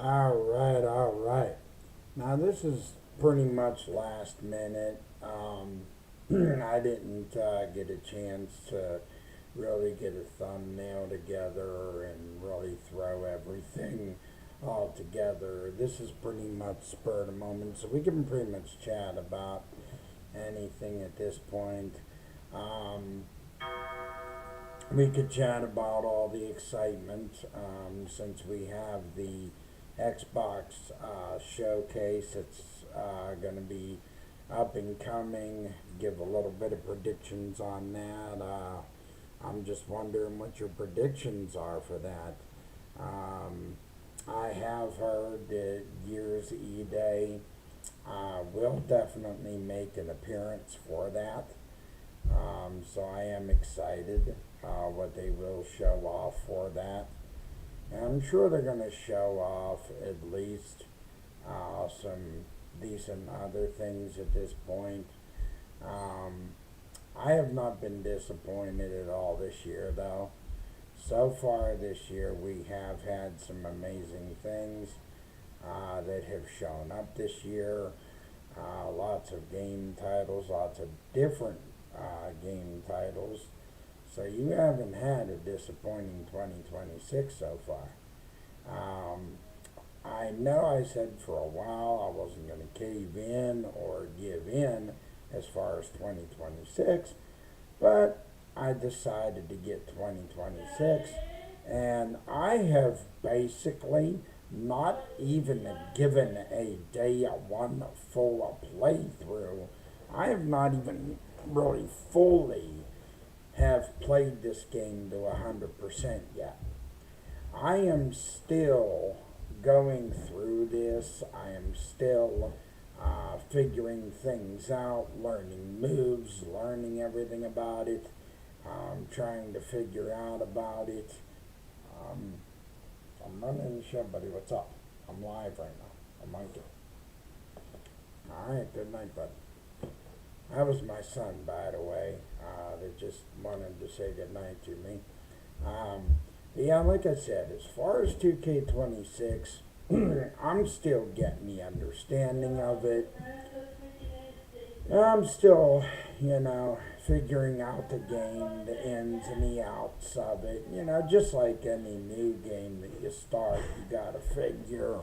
All right. Now this is pretty much last minute. I didn't get a chance to really get a thumbnail together and really throw everything all together. This is pretty much spur of the moment, so we can pretty much chat about anything at this point. Um, we could chat about all the excitement since we have the Xbox showcase. It's going to be up and coming. Give a little bit of predictions on that. I'm just wondering what your predictions are for that. Um, I have heard that Year's E Day will definitely make an appearance for that. So I am excited what they will show off for that. And I'm sure they're going to show off at least some decent other things at this point. Um, I have not been disappointed at all this year, though. So far this year, we have had some amazing things that have shown up this year. Lots of game titles, lots of different game titles. So you haven't had a disappointing 2026 so far. Um, I know I said for a while I wasn't going to cave in or give in as far as 2026, but I decided to get 2026, and I have basically not even given a day one full playthrough. I have not even really fully have played this game to 100% yet. I am still going through this. I am still figuring things out, learning moves, learning everything about it, trying to figure out about it. Um, I'm running the show, buddy. What's up? I'm live right now. I'm Mikey. All right, good night, bud. That was my son, by the way, that just wanted to say good night to me. Yeah, like I said, as far as 2K26, I'm still getting the understanding of it. I'm still, figuring out the game, the ins and the outs of it. Just like any new game that you start, you gotta figure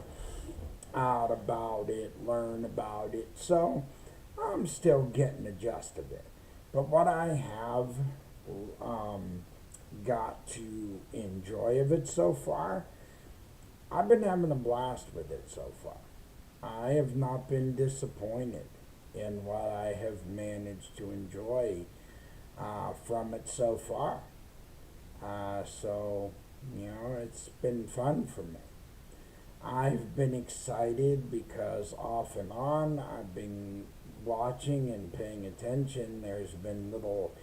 out about it, learn about it. So, I'm still getting the gist of it. But what I have um, got to enjoy of it so far, I've been having a blast with it so far. I have not been disappointed in what I have managed to enjoy from it so far. It's been fun for me. I've been excited because off and on I've been watching and paying attention. There's been little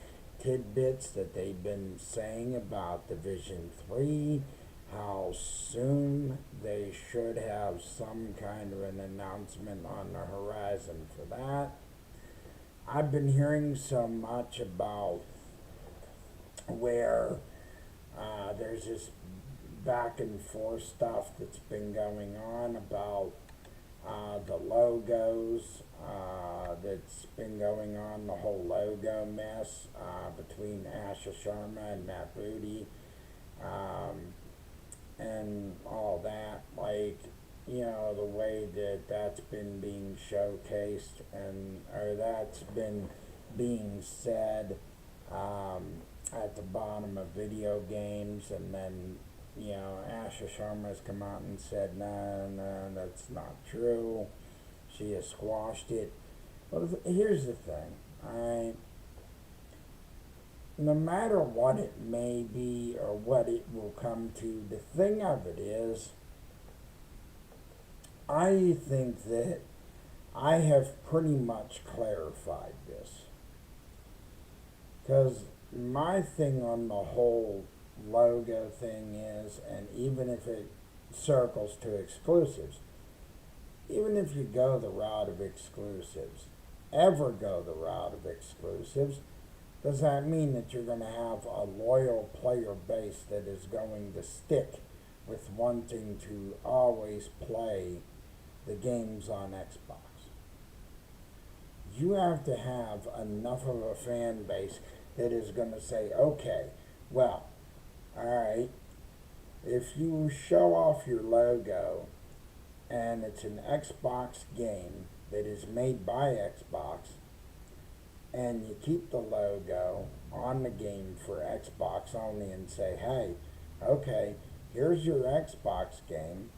tidbits that they've been saying about Division 3, how soon they should have some kind of an announcement on the horizon for that. I've been hearing so much about where there's this back and forth stuff that's been going on about the logos that's been going on, the whole logo mess between Asha Sharma and Matt Booty, and all that. The way that that's been being showcased or that's been being said at the bottom of video games, and then Asha Sharma has come out and said, no, that's not true. She has squashed it. But here's the thing. No matter what it may be or what it will come to, the thing of it is, I think that I have pretty much clarified this. Because my thing on the whole logo thing is, and even if it circles to exclusives, even if you go the route of exclusives, ever go the route of exclusives, does that mean that you're going to have a loyal player base that is going to stick with wanting to always play the games on Xbox. You have to have enough of a fan base that is going to say, okay, well, alright, if you show off your logo and it's an Xbox game that is made by Xbox, and you keep the logo on the game for Xbox only and say, hey, okay, here's your Xbox game.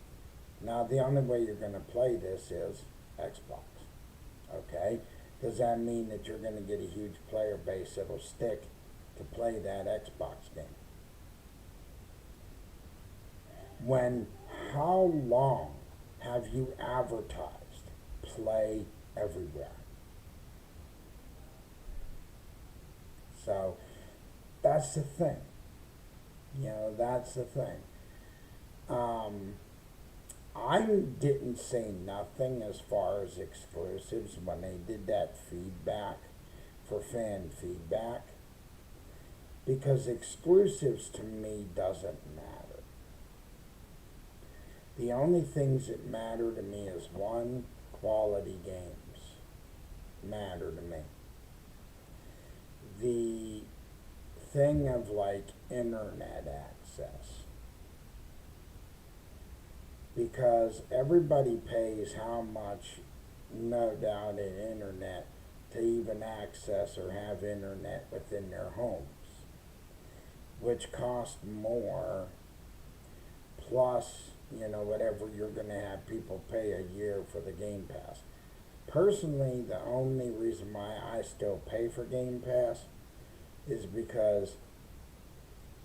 Now the only way you're going to play this is Xbox. Okay? Does that mean that you're going to get a huge player base that'll stick to play that Xbox game? When, how long have you advertised play everywhere? So that's the thing. That's the thing. I didn't say nothing as far as exclusives when they did that feedback for fan feedback, because exclusives to me doesn't matter. The only things that matter to me is one, quality games matter to me. The thing of like internet access, because everybody pays how much, no doubt, in internet to even access or have internet within their homes, which cost more, plus whatever you're going to have people pay a year for the Game Pass. Personally, the only reason why I still pay for Game Pass is because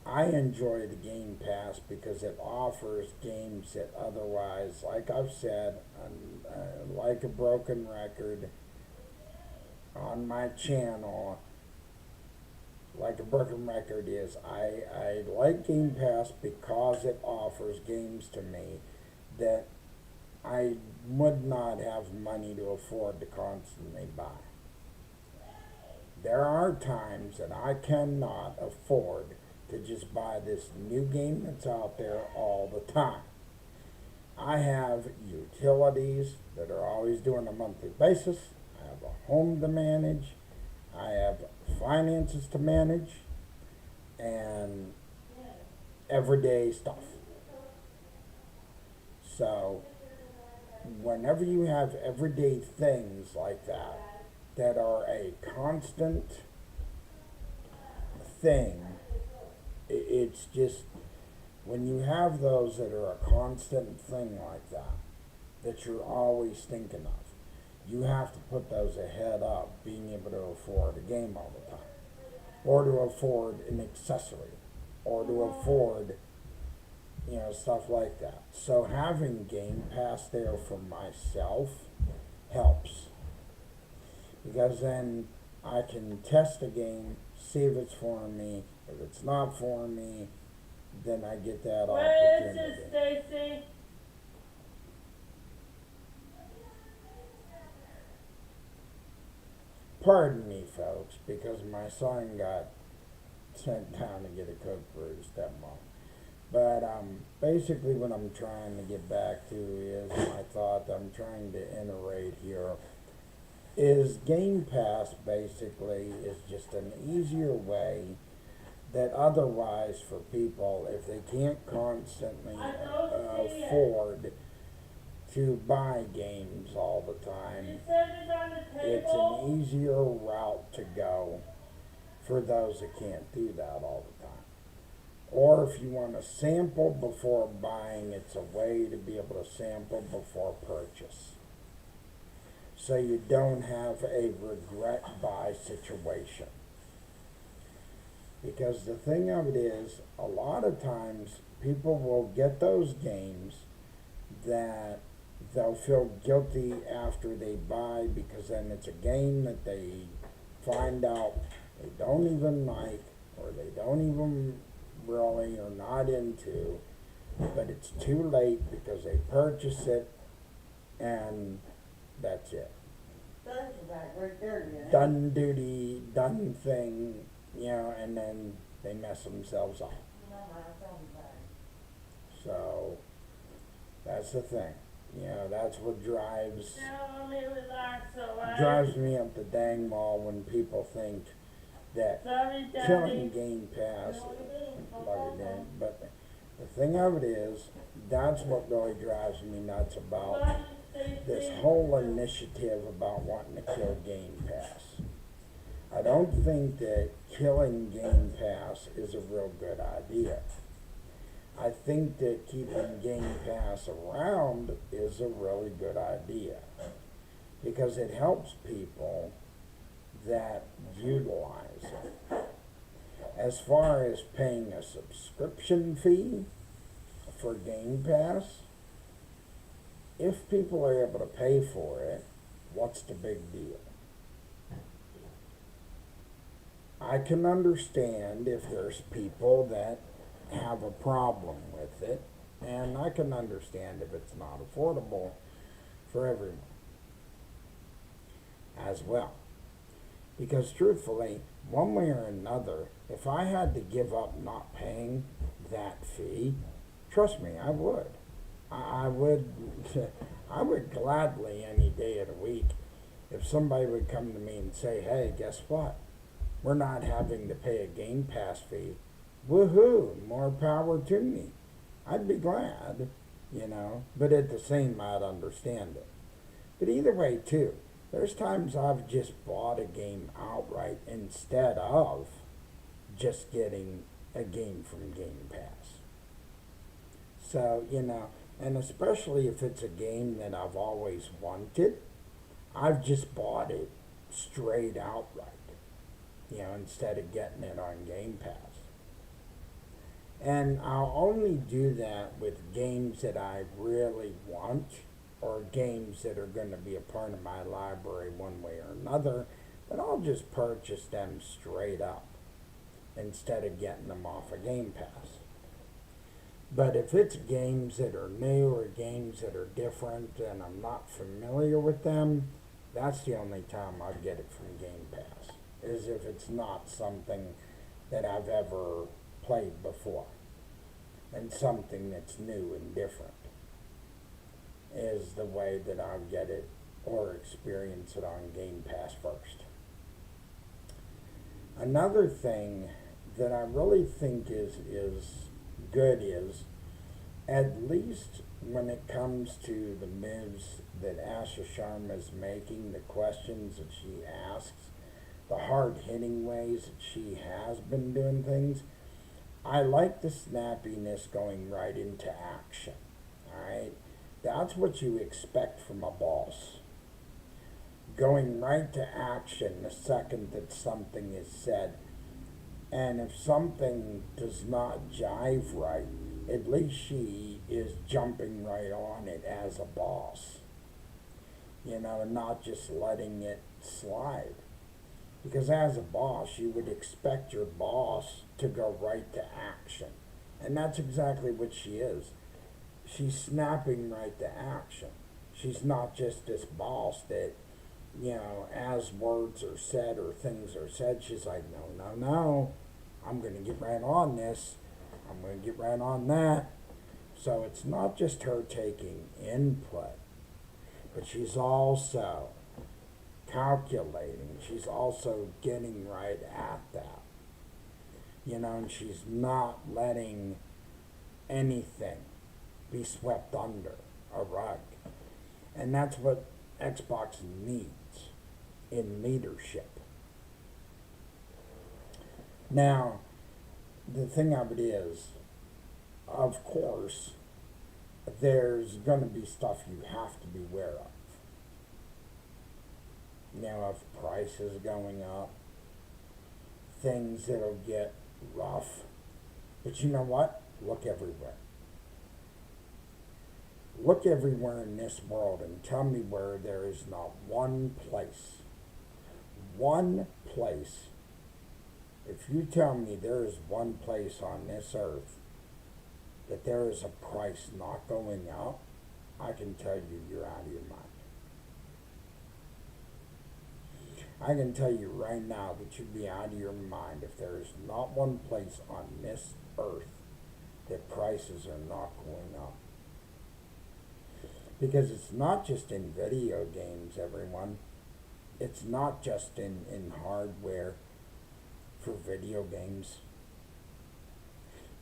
I enjoy the Game Pass because it offers games that otherwise, like I've said, like a broken record on my channel, like a broken record is, I like Game Pass because it offers games to me that I would not have money to afford to constantly buy. There are times that I cannot afford to just buy this new game that's out there all the time. I have utilities that are always due on a monthly basis. I have a home to manage. I have finances to manage. And everyday stuff. So, whenever you have everyday things like that are a constant thing, it's just, when you have those that are a constant thing like that you're always thinking of, you have to put those ahead of being able to afford a game all the time, or to afford an accessory, or to afford, stuff like that. So having Game Pass there for myself helps, because then I can test a game, see if it's for me. If it's not for me, then I get that opportunity. Where is it, Stacy? Pardon me, folks, because my son got sent down to get a Coke for his stepmom. But basically what I'm trying to get back to is my thought that I'm trying to iterate here is Game Pass basically is just an easier way that otherwise for people, if they can't constantly afford to buy games all the time, You said it's on the it's table. an easier route to go for those that can't do that all the time. Or if you want to sample before buying, it's a way to be able to sample before purchase. So you don't have a regret buy situation. Because the thing of it is, a lot of times people will get those games that they'll feel guilty after they buy, because then it's a game that they find out they don't even like, or they don't even really are not into, but it's too late because they purchase it and that's it. Right there, Done duty, done thing, and then they mess themselves up. So that's the thing. You know, that's what Now let me relax, alright? drives me up the dang wall when people think that Sorry, killing Daddy. Game Pass, No, you didn't. like it did. But the thing of it is, that's what really drives me nuts about Love you, this Stacy. whole initiative about wanting to kill Game Pass. I don't think that killing Game Pass is a real good idea. I think that keeping Game Pass around is a really good idea because it helps people that utilize it. As far as paying a subscription fee for Game Pass, if people are able to pay for it, what's the big deal? I can understand if there's people that have a problem with it, and I can understand if it's not affordable for everyone as well. Because truthfully, one way or another, if I had to give up not paying that fee, trust me, I would. I would, I would gladly any day of the week if somebody would come to me and say, hey, guess what? We're not having to pay a Game Pass fee. Woohoo, more power to me. I'd be glad, you know, but at the same, I'd understand it. But either way, too, there's times I've just bought a game outright instead of just getting a game from Game Pass. So, you know, and especially if it's a game that I've always wanted, I've just bought it straight outright, you know, instead of getting it on Game Pass. And I'll only do that with games that I really want or games that are going to be a part of my library one way or another, but I'll just purchase them straight up instead of getting them off of Game Pass. But if it's games that are new or games that are different and I'm not familiar with them, that's the only time I'll get it from Game Pass, is if it's not something that I've ever played before and something that's new and different is the way that I'll get it or experience it on Game Pass first. Another thing that I really think is good is, at least when it comes to the moves that Asha Sharma is making, the questions that she asks, the hard-hitting ways that she has been doing things, I like the snappiness going right into action, alright? That's what you expect from a boss. Going right to action the second that something is said. And if something does not jive right, at least she is jumping right on it as a boss. You know, not just letting it slide. Because as a boss, you would expect your boss to go right to action. And that's exactly what she is. She's snapping right to action. She's not just this boss that, you know, as words are said or things are said, she's like, no, I'm going to get right on this. I'm going to get right on that. So it's not just her taking input, but she's also calculating. She's also getting right at that. You know, and she's not letting anything be swept under a rug. And that's what Xbox needs in leadership. Now, the thing of it is, of course, there's going to be stuff you have to be aware of. Now, if prices going up, things that'll get rough. But you know what? Look everywhere. Look everywhere in this world and tell me where there is not one place. If you tell me there is one place on this earth that there is a price not going up, I can tell you you're out of your mind. I can tell you right now that you'd be out of your mind if there is not one place on this earth that prices are not going up. Because it's not just in video games, everyone. It's not just in hardware for video games.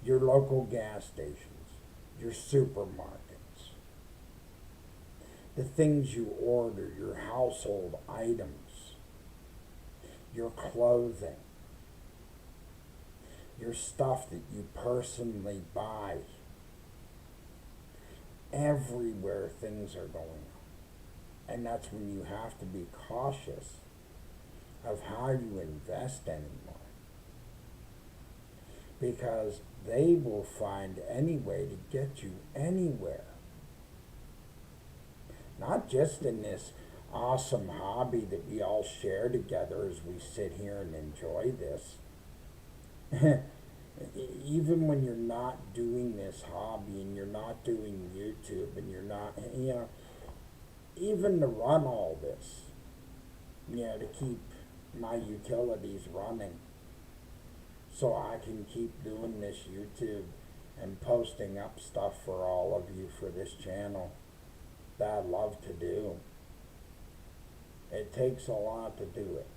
Your local gas stations, your supermarkets, the things you order, your household items, your clothing, your stuff that you personally buy. Everywhere things are going up. And that's when you have to be cautious of how you invest anymore. Because they will find any way to get you anywhere. Not just in this awesome hobby that we all share together as we sit here and enjoy this. Even when you're not doing this hobby and you're not doing YouTube and you're not, even to run all this, to keep my utilities running so I can keep doing this YouTube and posting up stuff for all of you for this channel that I love to do. It takes a lot to do it.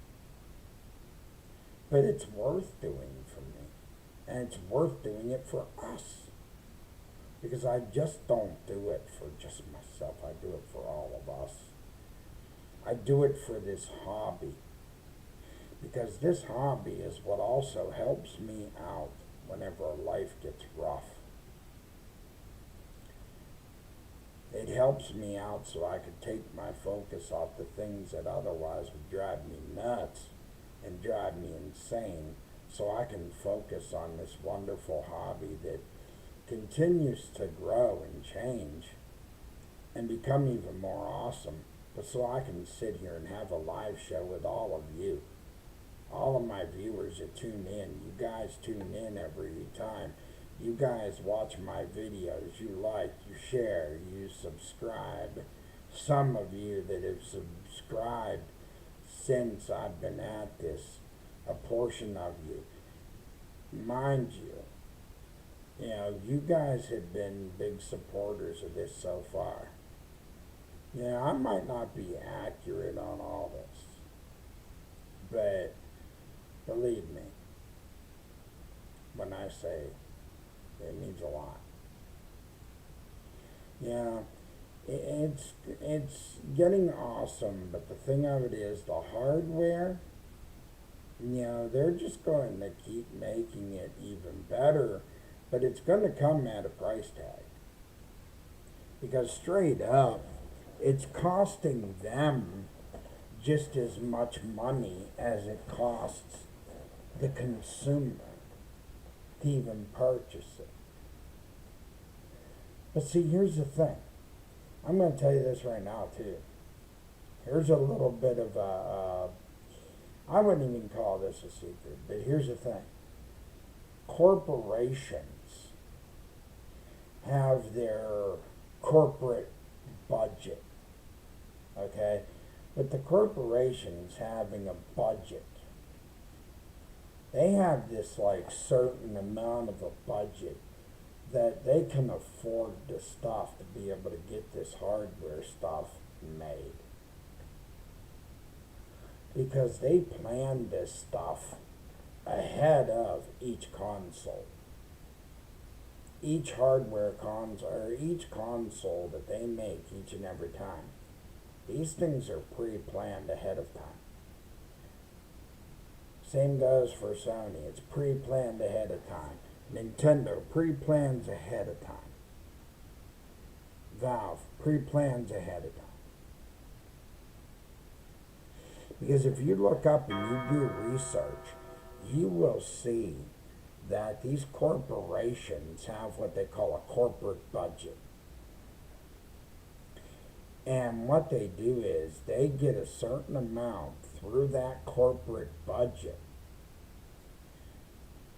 But it's worth doing for me. And it's worth doing it for us. Because I just don't do it for just myself. I do it for all of us. I do it for this hobby. Because this hobby is what also helps me out whenever life gets rough. It helps me out so I can take my focus off the things that otherwise would drive me nuts and drive me insane, so I can focus on this wonderful hobby that continues to grow and change and become even more awesome, but so I can sit here and have a live show with all of you. All of my viewers that tune in, you guys tune in every time. You guys watch my videos, you like, you share, you subscribe. Some of you that have subscribed since I've been at this, a portion of you. Mind you, you guys have been big supporters of this so far. I might not be accurate on all this, but believe me when I say it means a lot. It's getting awesome, but the thing of it is the hardware, they're just going to keep making it even better, but it's going to come at a price tag. Because straight up, it's costing them just as much money as it costs the consumer to even purchase it. But see, here's the thing. I'm going to tell you this right now, too. Here's a little bit of I wouldn't even call this a secret, but here's the thing. Corporations have their corporate budget, okay? But the corporations having a budget, they have this certain amount of a budget that they can afford the stuff to be able to get this hardware stuff made. Because they plan this stuff ahead of each console. Each hardware console, or each console that they make each and every time. These things are pre-planned ahead of time. Same goes for Sony. It's pre-planned ahead of time. Nintendo pre-plans ahead of time. Valve pre-plans ahead of time. Because if you look up and you do research, you will see that these corporations have what they call a corporate budget. And what they do is they get a certain amount through that corporate budget.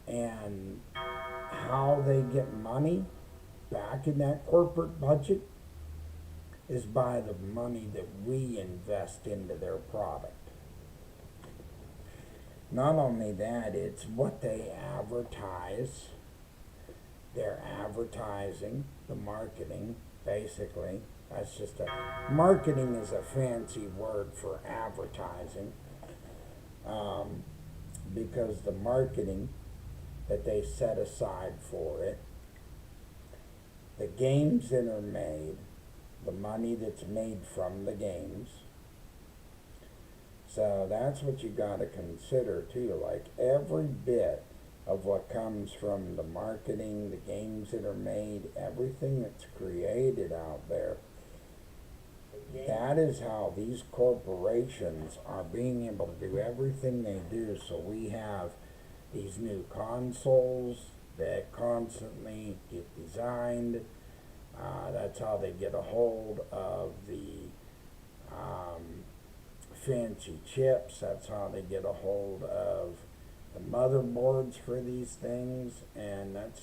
And how they get money back in that corporate budget is by the money that we invest into their product. Not only that, it's what they advertise They're advertising, the marketing, basically. Marketing is a fancy word for advertising, um, because the marketing that they set aside for it, the games that are made, the money that's made from the games. So that's what you got to consider too. Like every bit of what comes from the marketing, the games that are made, everything that's created out there, that is how these corporations are being able to do everything they do. So we have these new consoles that constantly get designed. That's how they get a hold of the fancy chips. That's how they get a hold of the motherboards for these things. And that's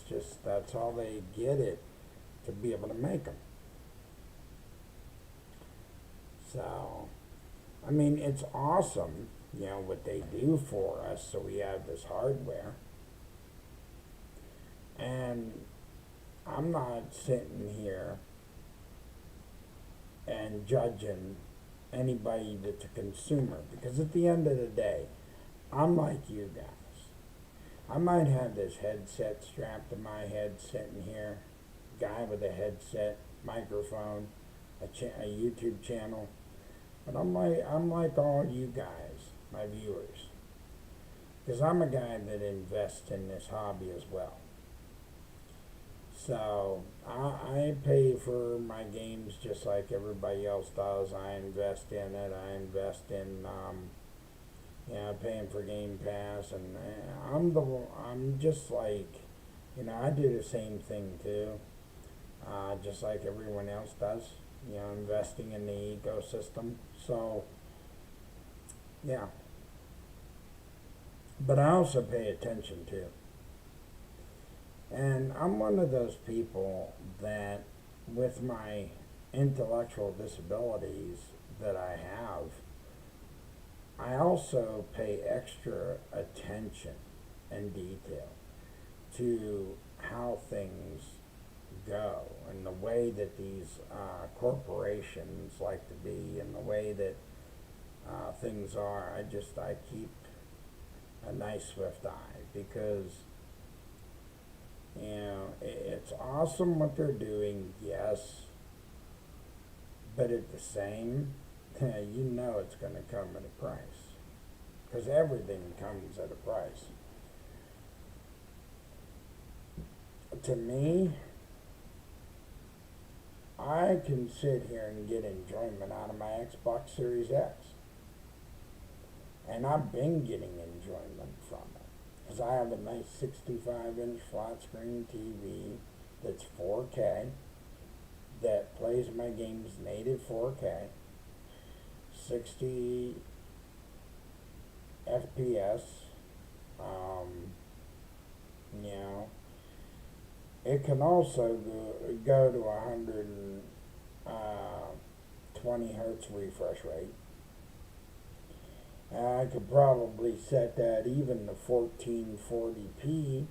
how they get it to be able to make them. So, I mean, it's awesome, what they do for us. So we have this hardware. And I'm not sitting here and judging anybody that's a consumer, because at the end of the day, I'm like you guys. I might have this headset strapped to my head sitting here, guy with a headset, microphone, a YouTube channel, but I'm like all you guys, my viewers, because I'm a guy that invests in this hobby as well. So I pay for my games just like everybody else does. I invest in it. I invest in paying for Game Pass, and I'm just like, I do the same thing too, just like everyone else does. Investing in the ecosystem. So yeah, but I also pay attention too. And I'm one of those people that, with my intellectual disabilities that I have, I also pay extra attention and detail to how things go and the way that these corporations like to be and the way that things are. I keep a nice swift eye, because it's awesome what they're doing, yes, but at the same, it's going to come at a price, because everything comes at a price. To me, I can sit here and get enjoyment out of my Xbox Series X, and I've been getting enjoyment from it. Because I have a nice 65-inch flat screen TV that's 4K, that plays my games native 4K, 60 FPS. You know, it can also go to 120 hertz refresh rate. I could probably set that even to 1440p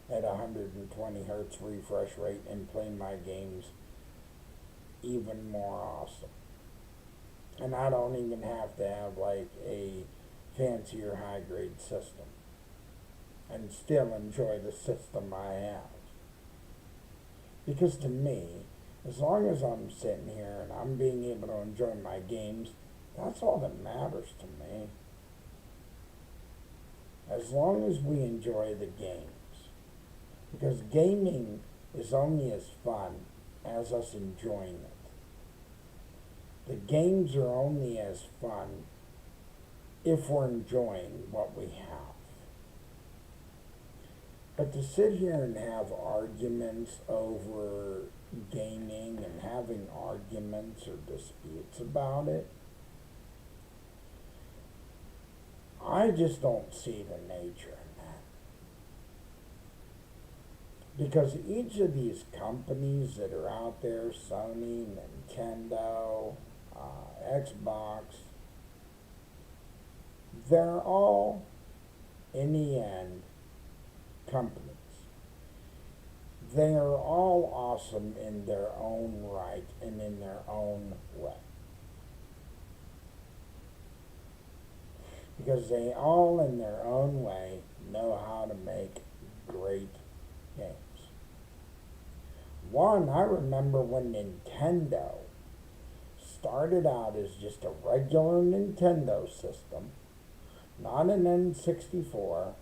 at 120 hertz refresh rate and play my games even more awesome. And I don't even have to have like a fancier high grade system, and still enjoy the system I have. Because to me, as long as I'm sitting here and I'm being able to enjoy my games, that's all that matters to me. As long as we enjoy the games. Because gaming is only as fun as us enjoying it. The games are only as fun if we're enjoying what we have. But to sit here and have arguments over gaming and having arguments or disputes about it, I just don't see the nature in that. Because each of these companies that are out there, Sony, Nintendo, Xbox, they're all, in the end, companies. they are all awesome in their own right and in their own way. Because they all, in their own way, know how to make great games. One, I remember when Nintendo started out as just a regular Nintendo system, not an N64,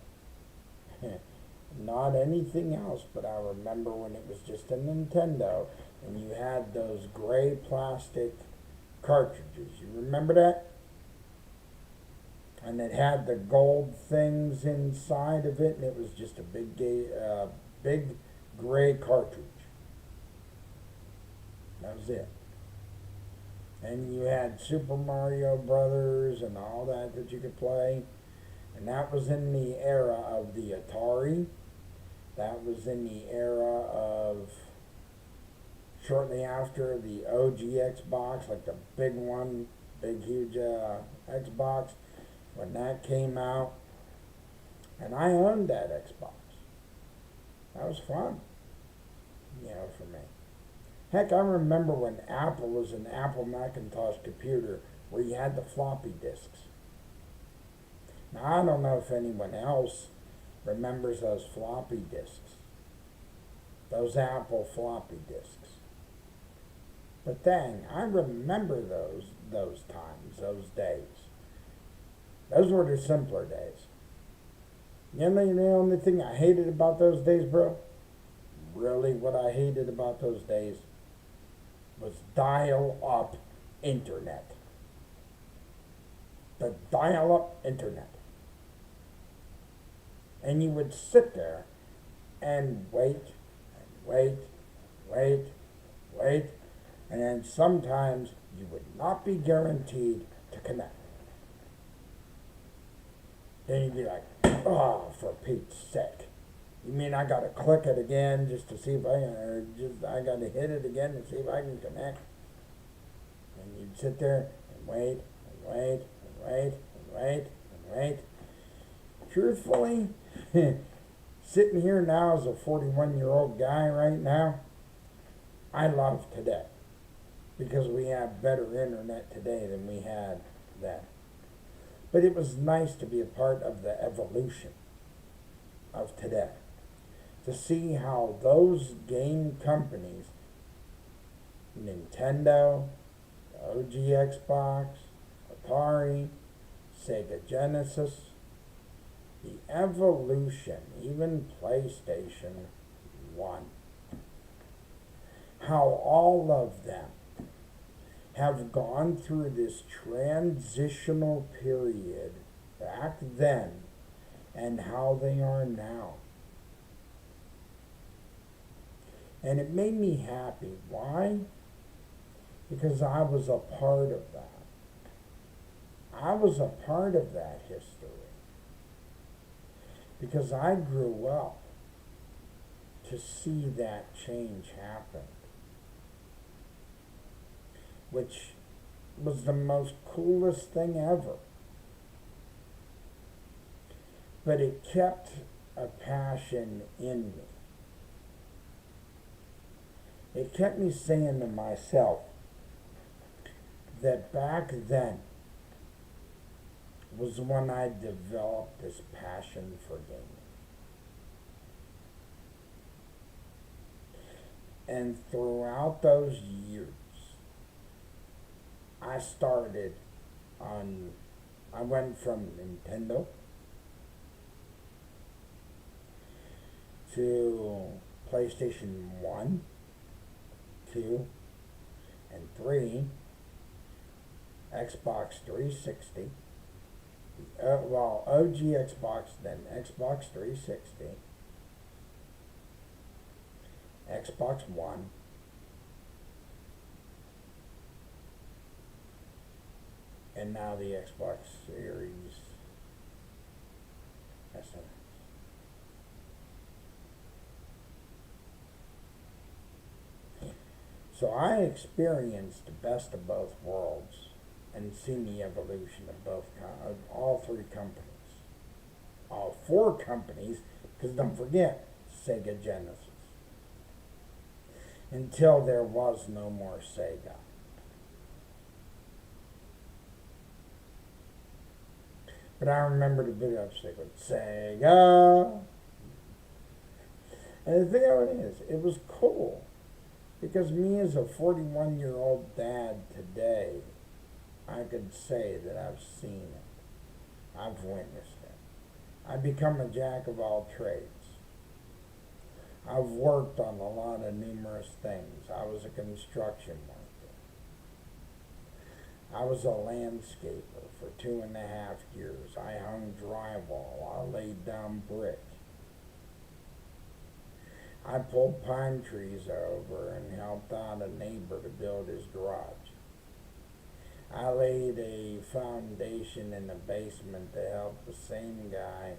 not anything else, but I remember when it was just a Nintendo and you had those gray plastic cartridges. You remember that? And it had the gold things inside of it, and it was just a big gray cartridge. That was it. And you had Super Mario Brothers and all that you could play. And that was in the era of the Atari. That was in the era of shortly after the OG Xbox, like the big one, big huge Xbox, when that came out. And I owned that Xbox. That was fun, for me. Heck, I remember when Apple was an Apple Macintosh computer where you had the floppy disks. Now, I don't know if anyone else remembers those floppy disks, those Apple floppy disks. But dang, I remember those times, those days. Those were the simpler days. You know the only thing I hated about those days, bro? Really, what I hated about those days was dial-up internet. The dial-up internet. And you would sit there and wait, and then sometimes you would not be guaranteed to connect. Then you'd be like, oh, for Pete's sake. You mean I gotta click it again just to see if I gotta hit it again to see if I can connect? And you'd sit there and wait. Truthfully, sitting here now as a 41-year-old guy right now, I love today. Because we have better internet today than we had then. But it was nice to be a part of the evolution of today. To see how those game companies, Nintendo, OG Xbox, Atari, Sega Genesis, the evolution, even PlayStation 1, how all of them have gone through this transitional period back then and how they are now. And it made me happy. Why? Because I was a part of that. I was a part of that history. Because I grew up to see that change happen. Which was the most coolest thing ever. But it kept a passion in me. It kept me saying to myself that back then was when I developed this passion for gaming. And throughout those years, I went from Nintendo to PlayStation 1, 2, and 3, Xbox 360, OG Xbox, then Xbox 360, Xbox One, and now the Xbox Series S. So I experienced the best of both worlds and seen the evolution of all three companies. All four companies, because don't forget, Sega Genesis. until there was no more Sega. But I remember the video stick with Sega. And the thing of it is, it was cool. Because me as a 41-year-old dad today, I could say that I've seen it. I've witnessed it. I've become a jack of all trades. I've worked on a lot of numerous things. I was a construction worker. I was a landscaper for 2.5 years. I hung drywall. I laid down brick. I pulled pine trees over and helped out a neighbor to build his garage. I laid a foundation in the basement to help the same guy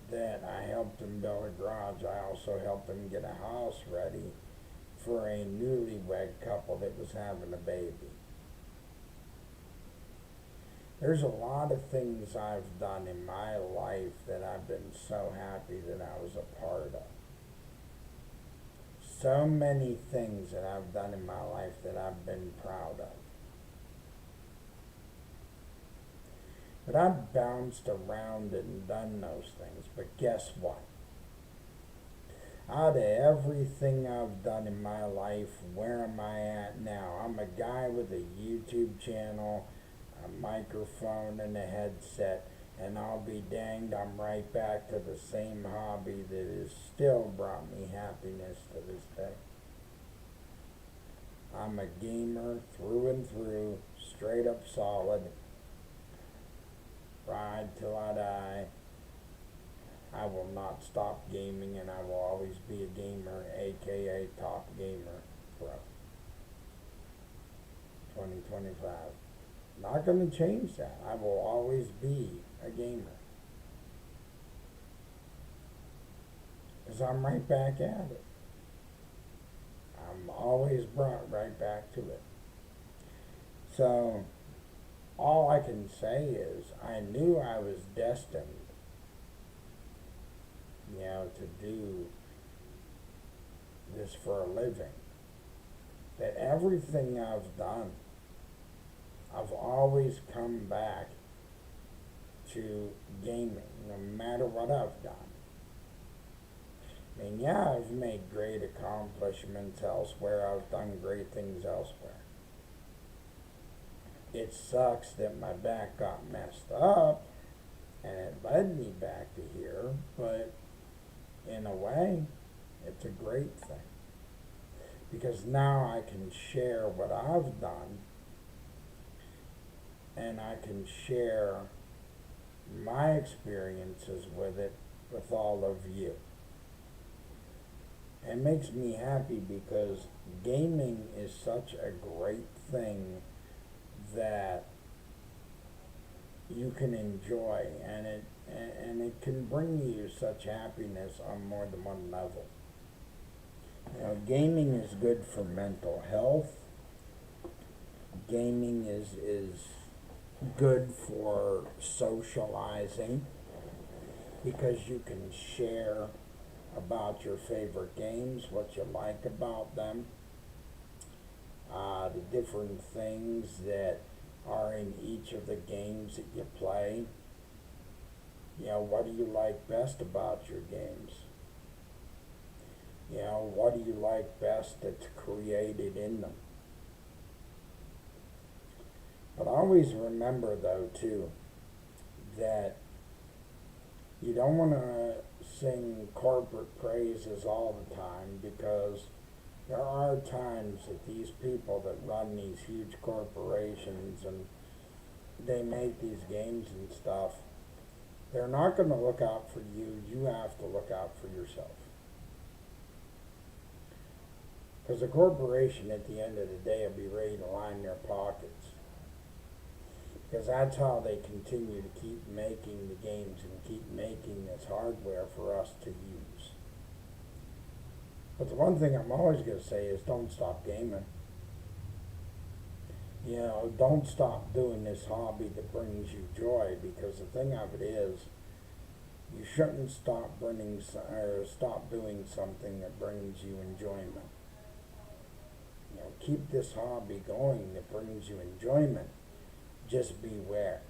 that I helped him build a garage. I also helped him get a house ready for a newlywed couple that was having a baby. There's a lot of things I've done in my life that I've been so happy that I was a part of. So many things that I've done in my life that I've been proud of. But I've bounced around and done those things. But guess what? Out of everything I've done in my life, where am I at now? I'm a guy with a YouTube channel, a microphone, and a headset. And I'll be danged, I'm right back to the same hobby that has still brought me happiness to this day. I'm a gamer through and through, straight up solid. Ride till I die. I will not stop gaming, and I will always be a gamer, aka Top Gamer Pro 2025. Not going to change that. I will always be a gamer. Because I'm right back at it. I'm always brought right back to it. So, all I can say is I knew I was destined, to do this for a living. That everything I've done, I've always come back to gaming, no matter what I've done. I mean, yeah, I've made great accomplishments elsewhere. I've done great things elsewhere. It sucks that my back got messed up and it led me back to here, but in a way, it's a great thing. Because now I can share what I've done, and I can share my experiences with it with all of you. It makes me happy because gaming is such a great thing that you can enjoy, and it can bring you such happiness on more than one level. Gaming is good for mental health. Gaming is good for socializing because you can share about your favorite games, what you like about them, the different things that are in each of the games that you play. What do you like best about your games? What do you like best that's created in them? But always remember, though, too, that you don't want to sing corporate praises all the time, because there are times that these people that run these huge corporations and they make these games and stuff, they're not going to look out for you. You have to look out for yourself. Because the corporation at the end of the day will be ready to line their pockets. Because that's how they continue to keep making the games and keep making this hardware for us to use. But the one thing I'm always going to say is don't stop gaming. Don't stop doing this hobby that brings you joy, because the thing of it is, you shouldn't stop doing something that brings you enjoyment. keep this hobby going that brings you enjoyment, just beware.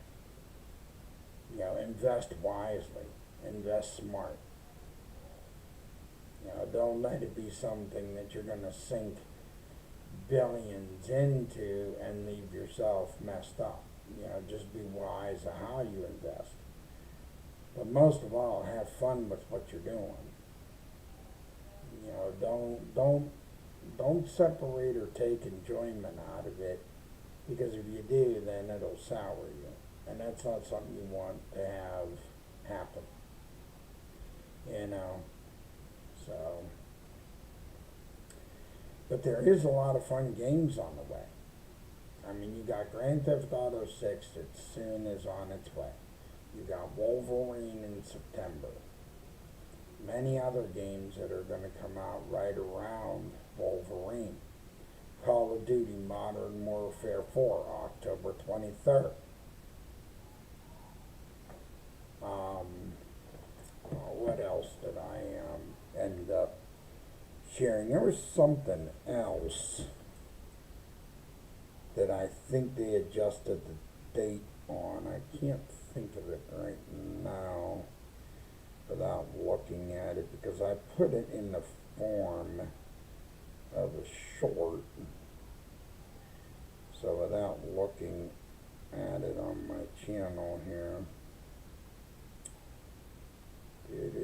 Invest wisely, invest smart. Don't let it be something that you're going to sink billions into and leave yourself messed up. Just be wise of how you invest. But most of all, have fun with what you're doing. Don't separate or take enjoyment out of it, because if you do, then it'll sour you, and that's not something you want to have happen. You know, so. But there is a lot of fun games on the way. I mean, you got Grand Theft Auto 6 that soon is on its way. You got Wolverine in September. Many other games that are going to come out right around Wolverine. Call of Duty Modern Warfare 4, October 23rd. What else did I end up sharing? There was something else that I think they adjusted the date on. I can't think of it right now without looking at it, because I put it in the form of a short. So without looking at it on my channel here, let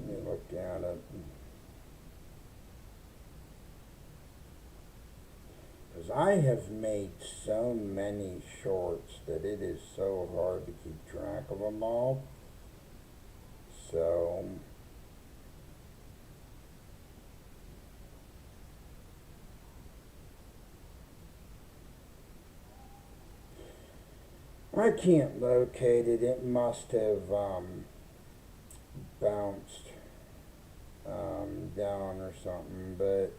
me look at it. Because I have made so many shorts that it is so hard to keep track of them all. So I can't locate it. It must have bounced down or something, but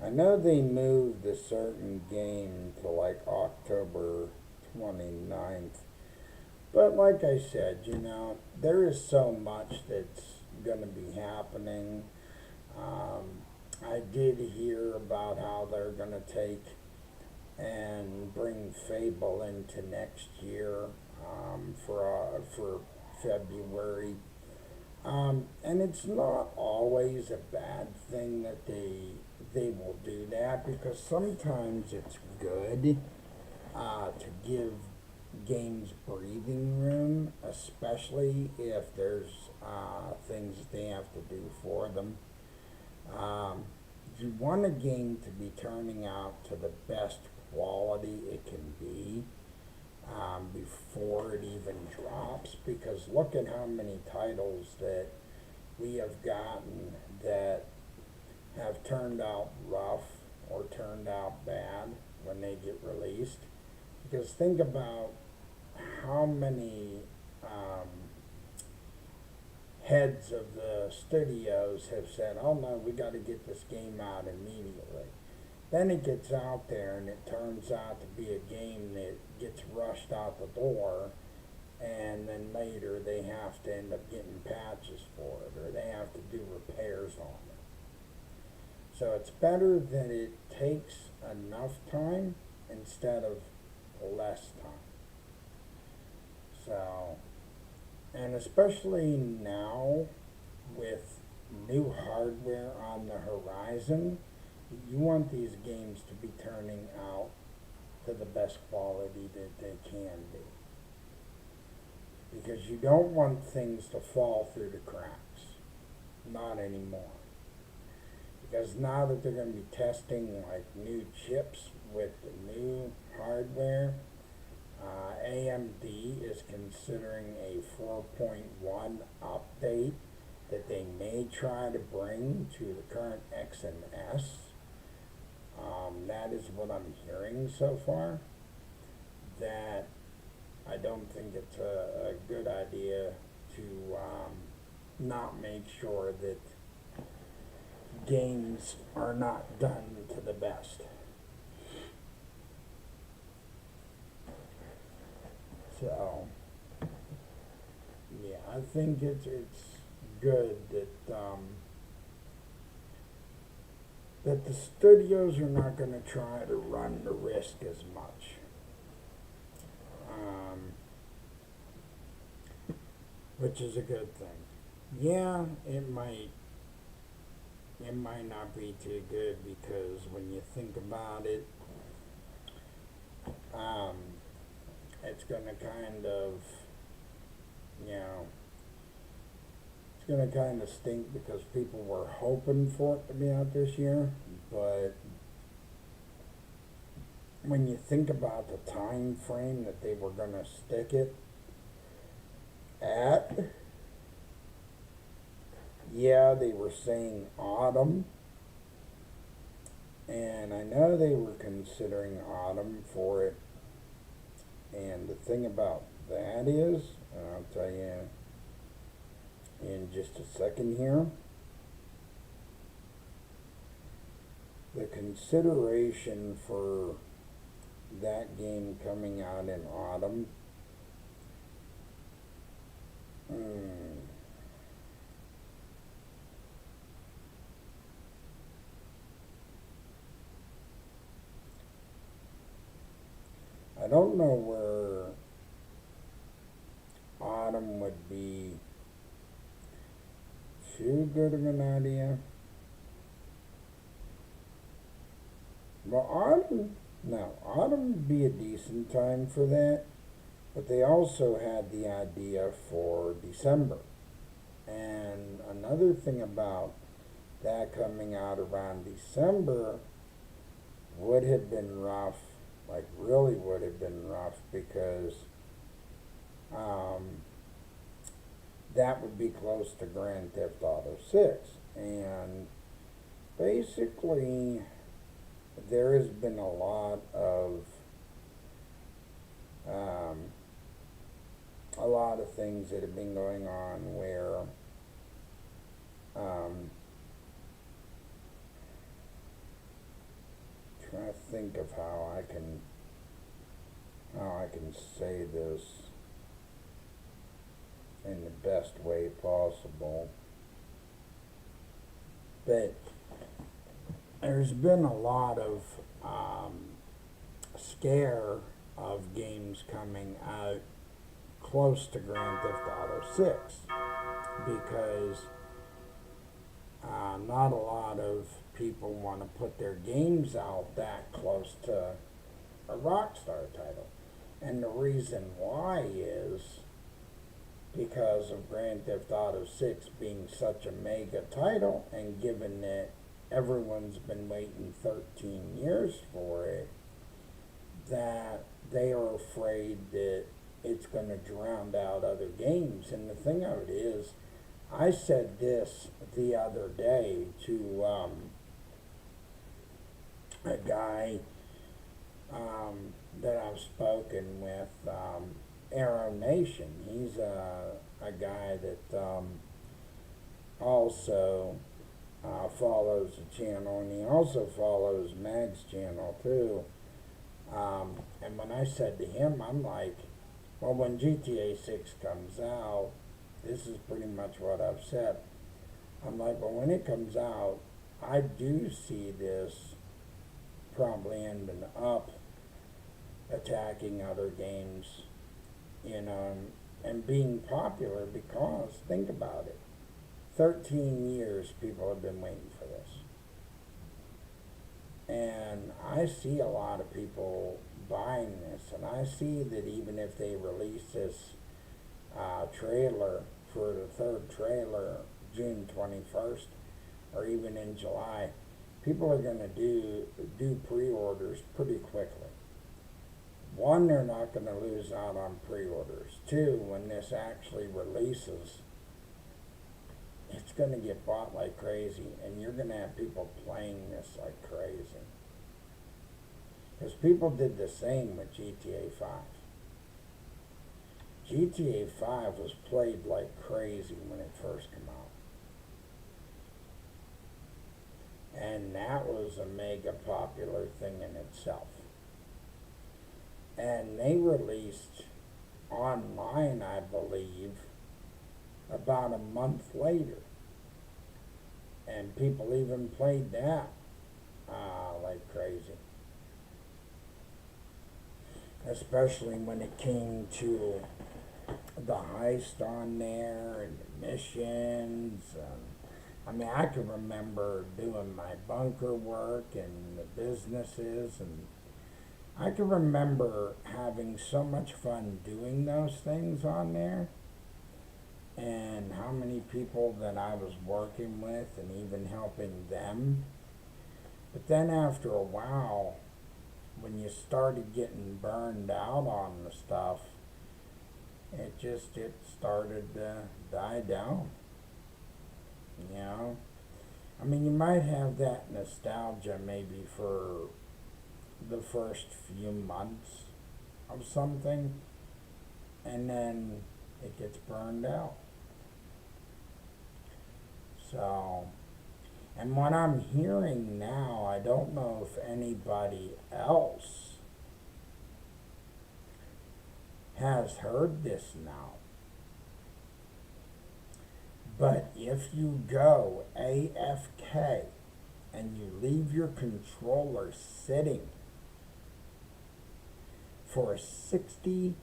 I know they moved a certain game to like October 29th. But like I said, there is so much that's going to be happening. I did hear about how they're going to take and bring Fable into next year for February. And it's not always a bad thing that they will do that, because sometimes it's good to give games breathing room, especially if there's things that they have to do for them. You want a game to be turning out to the best quality it can be before it even drops, because look at how many titles that we have gotten that have turned out rough or turned out bad when they get released. Because think about how many heads of the studios have said, oh no, we got to get this game out immediately. Then it gets out there and it turns out to be a game that gets rushed out the door, and then later they have to end up getting patches for it, or they have to do repairs on it. So it's better that it takes enough time instead of less time. So, and especially now with new hardware on the horizon, you want these games to be turning out to the best quality that they can be. Because you don't want things to fall through the cracks. Not anymore. Because now that they're going to be testing like new chips with the new hardware, AMD is considering a 4.1 update that they may try to bring to the current X and S. That is what I'm hearing so far. That I don't think it's a good idea to not make sure that games are not done to the best. So, yeah, I think it's good that that the studios are not going to try to run the risk as much. Which is a good thing. Yeah, it might not be too good because when you think about it, it's gonna kind of, you know, it's gonna kind of stink because people were hoping for it to be out this year, but when you think about the time frame that they were gonna stick it at, yeah, they were saying autumn, and I know they were considering autumn for it. And the thing about that is, and I'll tell you in just a second here, the consideration for that game coming out in autumn, I don't know where autumn would be too good of an idea. But autumn would be a decent time for that. But they also had the idea for December. And another thing about that coming out around December would have been rough, like really would have been rough, because that would be close to Grand Theft Auto 6. And basically, there has been a lot of things that have been going on where trying to think of how I can say this in the best way possible. But there's been a lot of scare of games coming out close to Grand Theft Auto 6 because not a lot of people want to put their games out that close to a Rockstar title. And the reason why is because of Grand Theft Auto 6 being such a mega title, and given that everyone's been waiting 13 years for it, that they are afraid that it's going to drown out other games. And the thing of it is, I said this the other day to a guy that I've spoken with, Arrow Nation. He's a guy that also follows the channel, and he also follows Mag's channel too. And when I said to him, I'm like, well, when GTA 6 comes out, this is pretty much what I've said. I'm like, well, when it comes out, I do see this probably ending up attacking other games, you know, and being popular because, think about it, 13 years people have been waiting for this. And I see a lot of people buying this, and I see that even if they release this trailer for the third trailer June 21st or even in July, people are going to do pre-orders pretty quickly. One, they're not going to lose out on pre-orders. Two, when this actually releases, it's going to get bought like crazy, and you're going to have people playing this like crazy. Because people did the same with GTA 5. GTA 5 was played like crazy when it first came out. And that was a mega popular thing in itself. And they released online, I believe, about a month later. And people even played that like crazy. Especially when it came to the heist on there and the missions. I mean, I can remember doing my bunker work and the businesses, and I can remember having so much fun doing those things on there, and how many people that I was working with and even helping them. But then after a while, when you started getting burned out on the stuff, it started to die down. You know, I mean, you might have that nostalgia maybe for the first few months of something, and then it gets burned out. So, and what I'm hearing now, I don't know if anybody else has heard this now, but if you go AFK and you leave your controller sitting for 60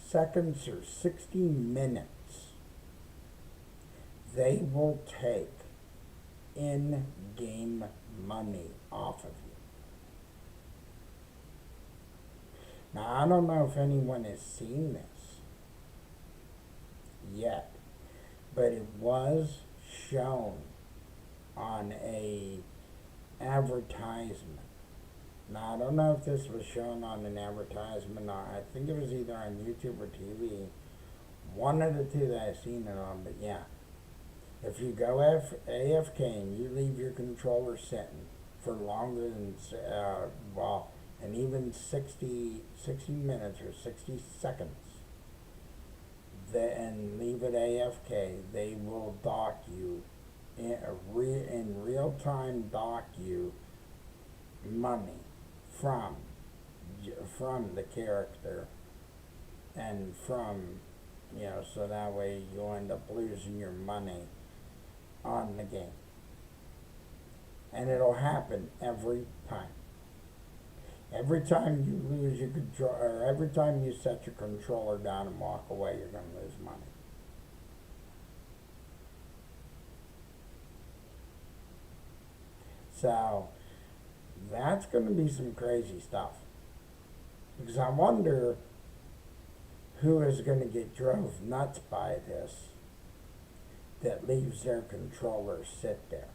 seconds or 60 minutes, they will take in-game money off of you. Now, I don't know if anyone has seen this yet, but it was shown on a advertisement. Now, I don't know if this was shown on an advertisement. I think it was either on YouTube or TV. One of the two that I've seen it on, but yeah. If you go AFK and you leave your controller sitting for longer than, and even 60 minutes or 60 seconds, and leave it AFK, they will dock you, in real time dock you money from the character, and from, so that way you'll end up losing your money on the game. And it'll happen every time. Every time you lose your control, or every time you set your controller down and walk away, you're going to lose money. So, that's going to be some crazy stuff. Because I wonder who is going to get drove nuts by this, that leaves their controller sit there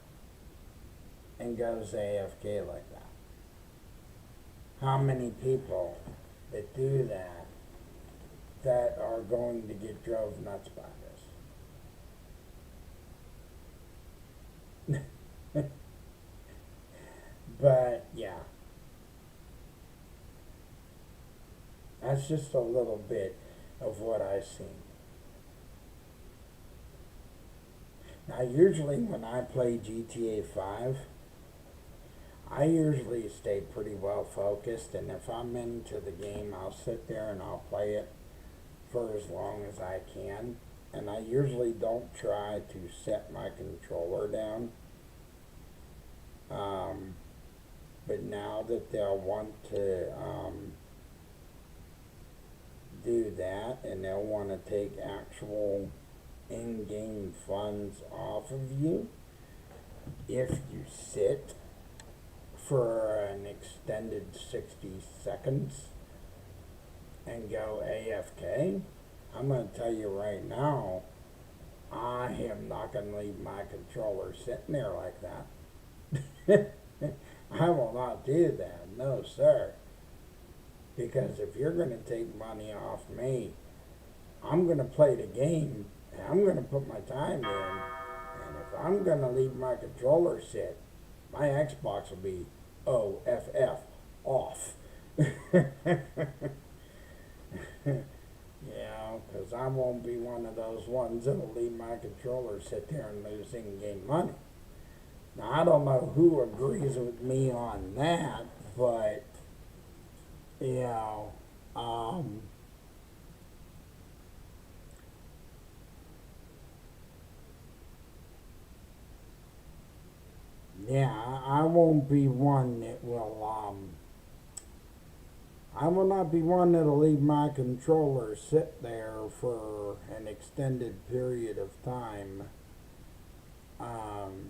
and goes AFK like that. How many people that do that are going to get drove nuts by this? But yeah, that's just a little bit of what I've seen. Now, usually when I play GTA 5, I usually stay pretty well focused, and if I'm into the game, I'll sit there and I'll play it for as long as I can. And I usually don't try to set my controller down. But now that they'll want to do that, and they'll want to take actual in-game funds off of you if you sit for an extended 60 seconds and go AFK, I'm going to tell you right now, I am not going to leave my controller sitting there like that. I will not do that, no sir. Because if you're going to take money off me, I'm going to play the game, and I'm going to put my time in, and if I'm going to leave my controller sit, my Xbox will be OFF, off. Because I won't be one of those ones that'll leave my controller sit there and lose in-game money. Now, I don't know who agrees with me on that, but, Yeah, I won't be one that will, I will not be one that'll leave my controller sit there for an extended period of time. Um,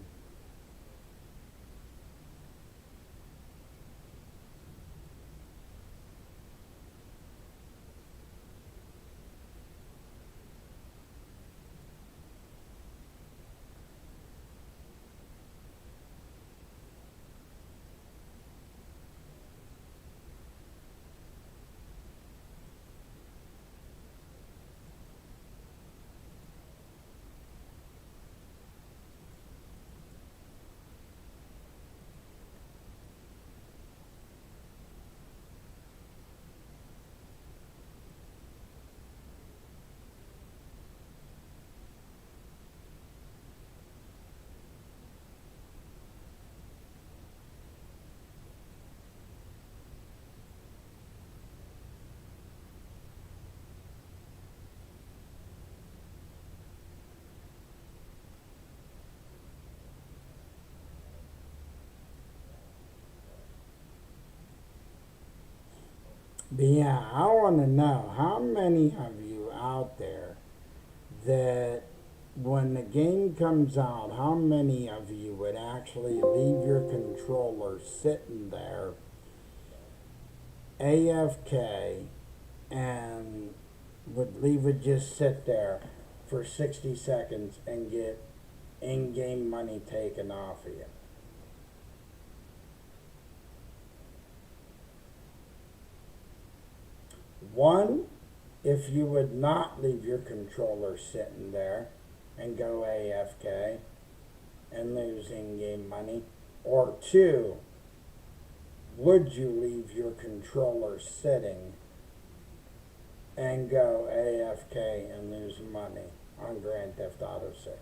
but yeah, I want to know how many of you out there that when the game comes out, how many of you would actually leave your controller sitting there AFK and would leave it just sit there for 60 seconds and get in-game money taken off of you? One, if you would not leave your controller sitting there and go AFK and lose in-game money. Or two, would you leave your controller sitting and go AFK and lose money on Grand Theft Auto 6?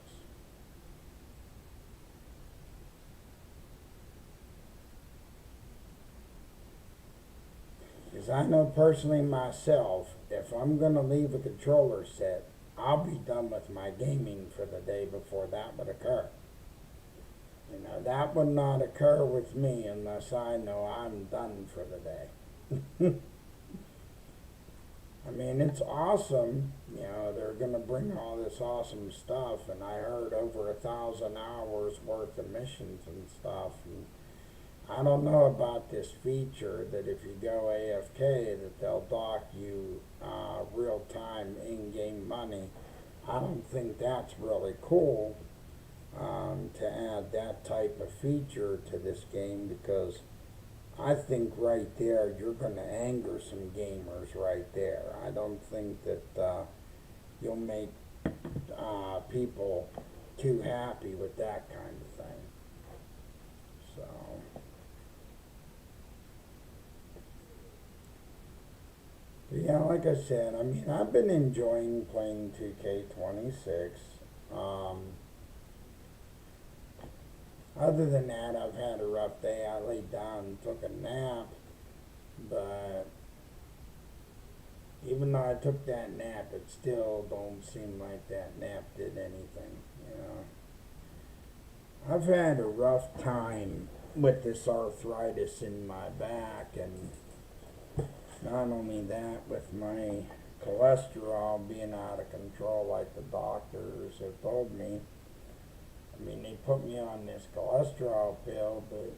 Because I know personally myself, if I'm going to leave a controller set, I'll be done with my gaming for the day before that would occur. You know, that would not occur with me unless I know I'm done for the day. I mean, it's awesome. You know, they're going to bring all this awesome stuff, and I heard over 1,000 hours worth of missions and stuff. And I don't know about this feature that if you go AFK that they'll dock you real-time in-game money. I don't think that's really cool to add that type of feature to this game, because I think right there you're going to anger some gamers right there. I don't think that you'll make people too happy with that kind of thing. So, but yeah, like I said, I mean, I've been enjoying playing 2K26. Um, Other than that, I've had a rough day. I laid down and took a nap, but even though I took that nap, it still don't seem like that nap did anything, you know. I've had a rough time with this arthritis in my back, and not only that, with my cholesterol being out of control like the doctors have told me. I mean, they put me on this cholesterol pill, but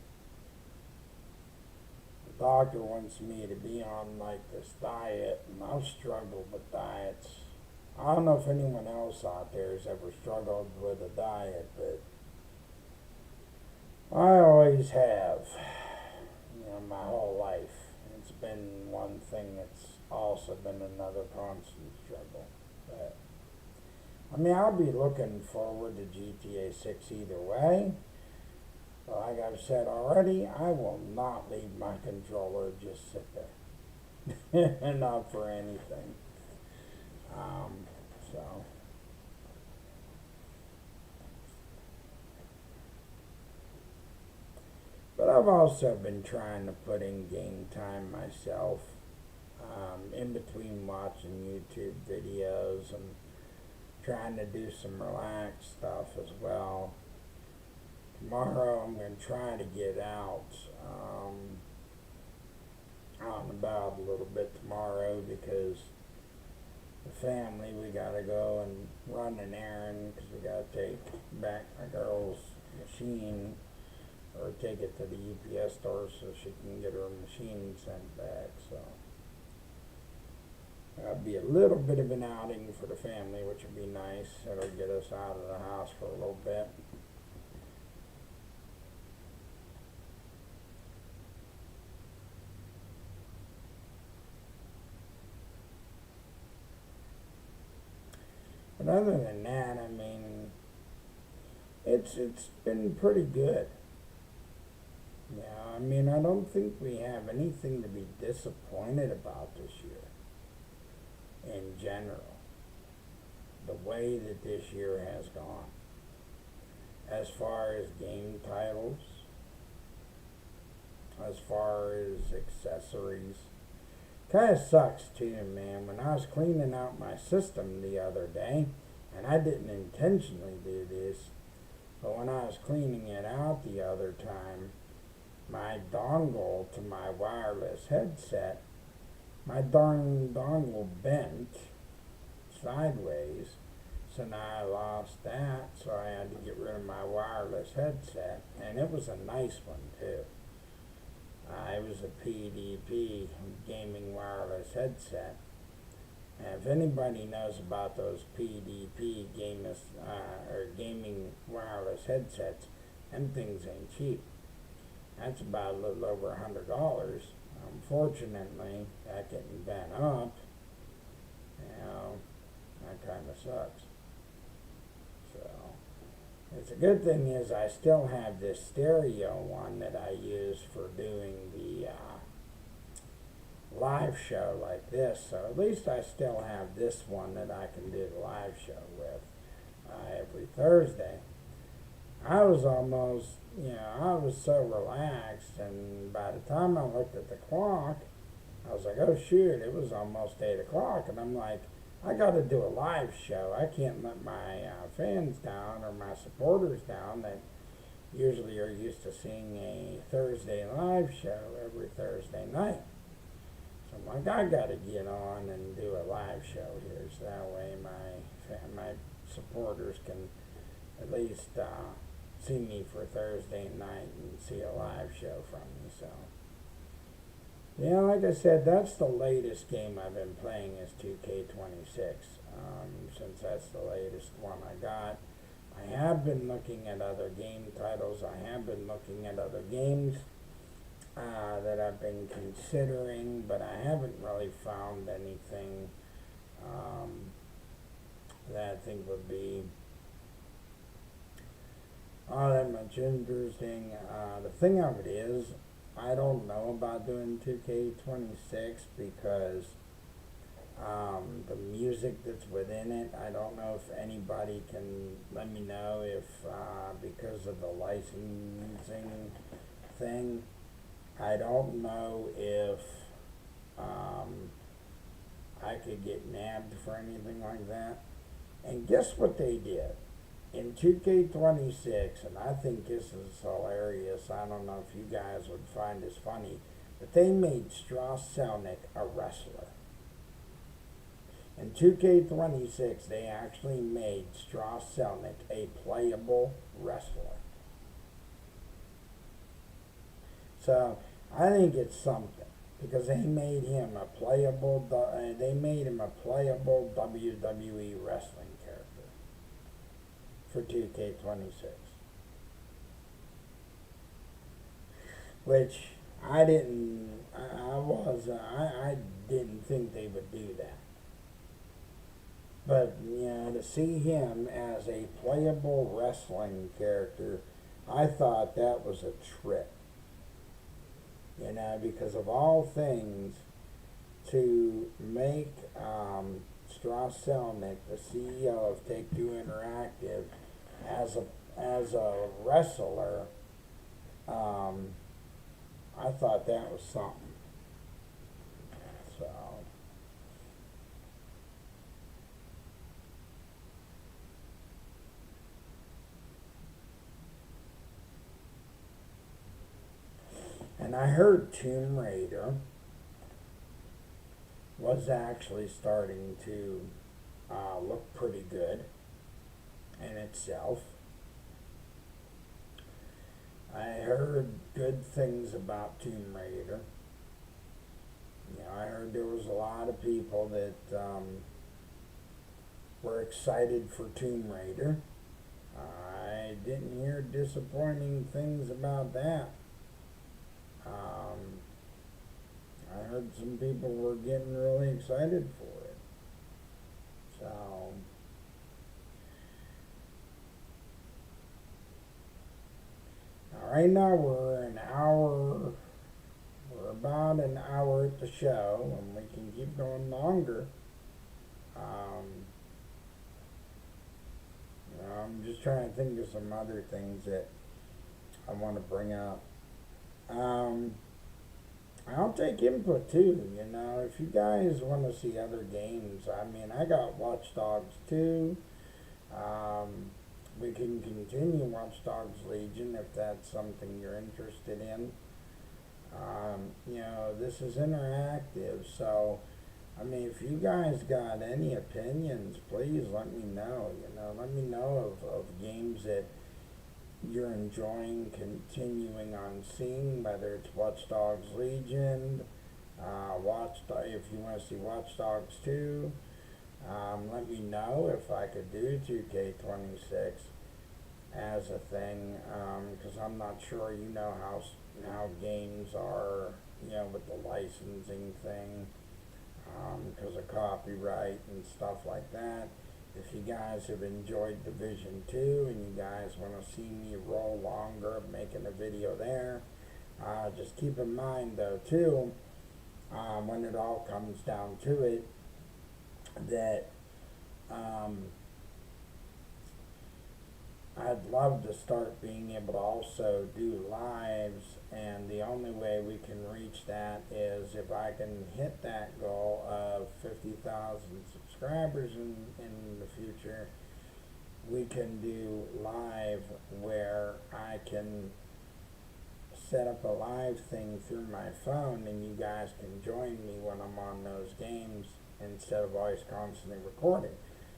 the doctor wants me to be on like this diet, and I've struggled with diets. I don't know if anyone else out there has ever struggled with a diet, but I always have, you know, my whole life. It's been one thing that's also been another constant struggle. But I mean, I'll be looking forward to GTA 6 either way. But like I've said already, I will not leave my controller just sit there. Not for anything. So. But I've also been trying to put in game time myself, in between watching YouTube videos and trying to do some relaxed stuff as well. tomorrow I'm going to try to get out, out and about a little bit tomorrow because the family, we got to go and run an errand because we got to take back my girl's machine or take it to the UPS store so she can get her machine sent back. So that'll be a little bit of an outing for the family, which will be nice. It'll get us out of the house for a little bit. But other than that, I mean, it's been pretty good. Yeah, I mean, I don't think we have anything to be disappointed about this year in general. The way that this year has gone. As far as game titles, as far as accessories. Kind of sucks too, man. When I was cleaning out my system the other day, and I didn't intentionally do this, but when I was cleaning it out the other time, my dongle to my wireless headset, my darn dongle bent sideways, so now I lost that, so I had to get rid of my wireless headset, and it was a nice one too. It was a PDP gaming wireless headset. And if anybody knows about those PDP gaming wireless headsets, them things ain't cheap. That's about a little over $100. Unfortunately, that getting bent up, that kind of sucks. So, it's a good thing is I still have this stereo one that I use for doing the live show like this. So at least I still have this one that I can do the live show with every Thursday. I was almost, I was so relaxed, and by the time I looked at the clock, I was like, oh shoot, it was almost 8 o'clock, and I'm like, I got to do a live show. I can't let my fans down or my supporters down that usually are used to seeing a Thursday live show every Thursday night. So I'm like, I got to get on and do a live show here, so that way my supporters can at least see me for Thursday night and see a live show from me. So. Yeah, like I said, that's the latest game I've been playing is 2K26, since that's the latest one I got. I have been looking at other game titles. I have been looking at other games that I've been considering, but I haven't really found anything that I think would be all that much interesting. The thing of it is, I don't know about doing 2K26 because the music that's within it, I don't know if anybody can let me know if because of the licensing thing, I don't know if I could get nabbed for anything like that. And guess what they did? In 2K26, and I think this is hilarious, I don't know if you guys would find this funny, but they made Strauss Zelnick a wrestler. In 2K26, they actually made Strauss Zelnick a playable wrestler. So, I think it's something, because they made him a playable WWE wrestling character for 2K26, which I didn't think they would do that. But to see him as a playable wrestling character, I thought that was a trip. Because of all things, to make Strauss Zelnick, the CEO of Take-Two Interactive, as a wrestler, I thought that was something. So, And I heard Tomb Raider was actually starting to look pretty good in itself. I heard good things about Tomb Raider. You know, I heard there was a lot of people that were excited for Tomb Raider. I didn't hear disappointing things about that. I heard some people were getting really excited for it. So, right now we're about an hour at the show, and we can keep going longer. Um, I'm just trying to think of some other things that I want to bring up. I'll take input too, you know, if you guys want to see other games. I mean, I got Watch Dogs 2. We can continue Watch Dogs Legion if that's something you're interested in. You know, this is interactive, so I mean, if you guys got any opinions, please let me know. You know, let me know of games that you're enjoying continuing on seeing, whether it's Watch Dogs Legion, if you want to see Watch Dogs 2. Let me know if I could do 2K26 as a thing, because I'm not sure, you know, how games are, you know, with the licensing thing, because of copyright and stuff like that. If you guys have enjoyed Division 2 and you guys want to see me roll longer making a video there, just keep in mind though too, when it all comes down to it, that I'd love to start being able to also do lives, and the only way we can reach that is if I can hit that goal of 50,000 subscribers in the future. We can do live where I can set up a live thing through my phone and you guys can join me when I'm on those games instead of always constantly recording.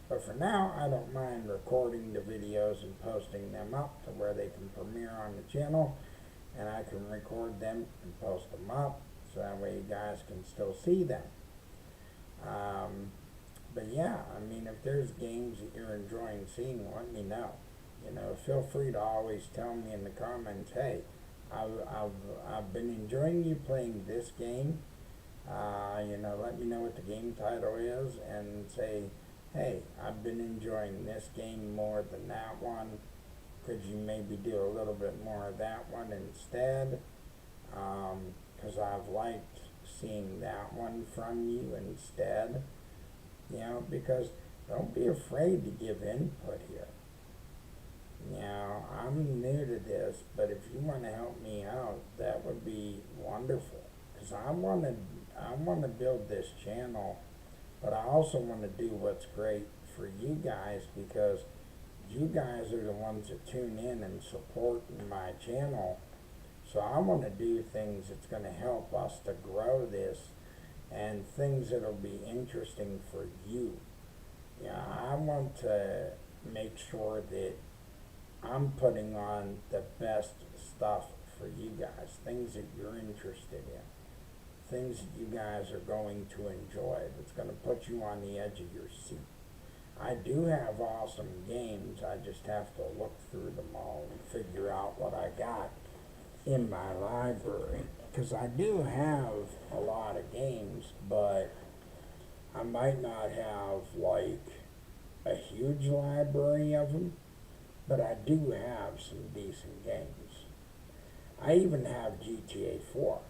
But for now, I don't mind recording the videos and posting them up to where they can premiere on the channel, and I can record them and post them up so that way you guys can still see them. But yeah, I mean, if there's games that you're enjoying seeing, let me know. You know, feel free to always tell me in the comments, hey, I've been enjoying you playing this game. You know, let me know what the game title is and say, hey, I've been enjoying this game more than that one. Could you maybe do a little bit more of that one instead? Because I've liked seeing that one from you instead. You know, because don't be afraid to give input here. You know, I'm new to this, but if you want to help me out, that would be wonderful. Because I want to build this channel, but I also want to do what's great for you guys, because you guys are the ones that tune in and support my channel. So I want to do things that's going to help us to grow this, and things that'll be interesting for you. Yeah, I want to make sure that I'm putting on the best stuff for you guys, things that you're interested in, things that you guys are going to enjoy, that's going to put you on the edge of your seat. I do have awesome games, I just have to look through them all and figure out what I got in my library. Because I do have a lot of games, but I might not have like a huge library of them, but I do have some decent games. I even have GTA 4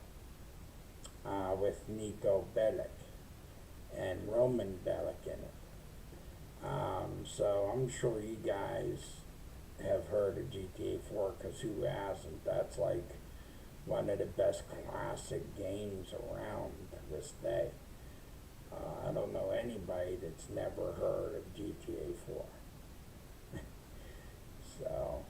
with Niko Bellic and Roman Bellic in it. So I'm sure you guys have heard of GTA 4, because who hasn't? That's like one of the best classic games around to this day. I don't know anybody that's never heard of GTA 4. So,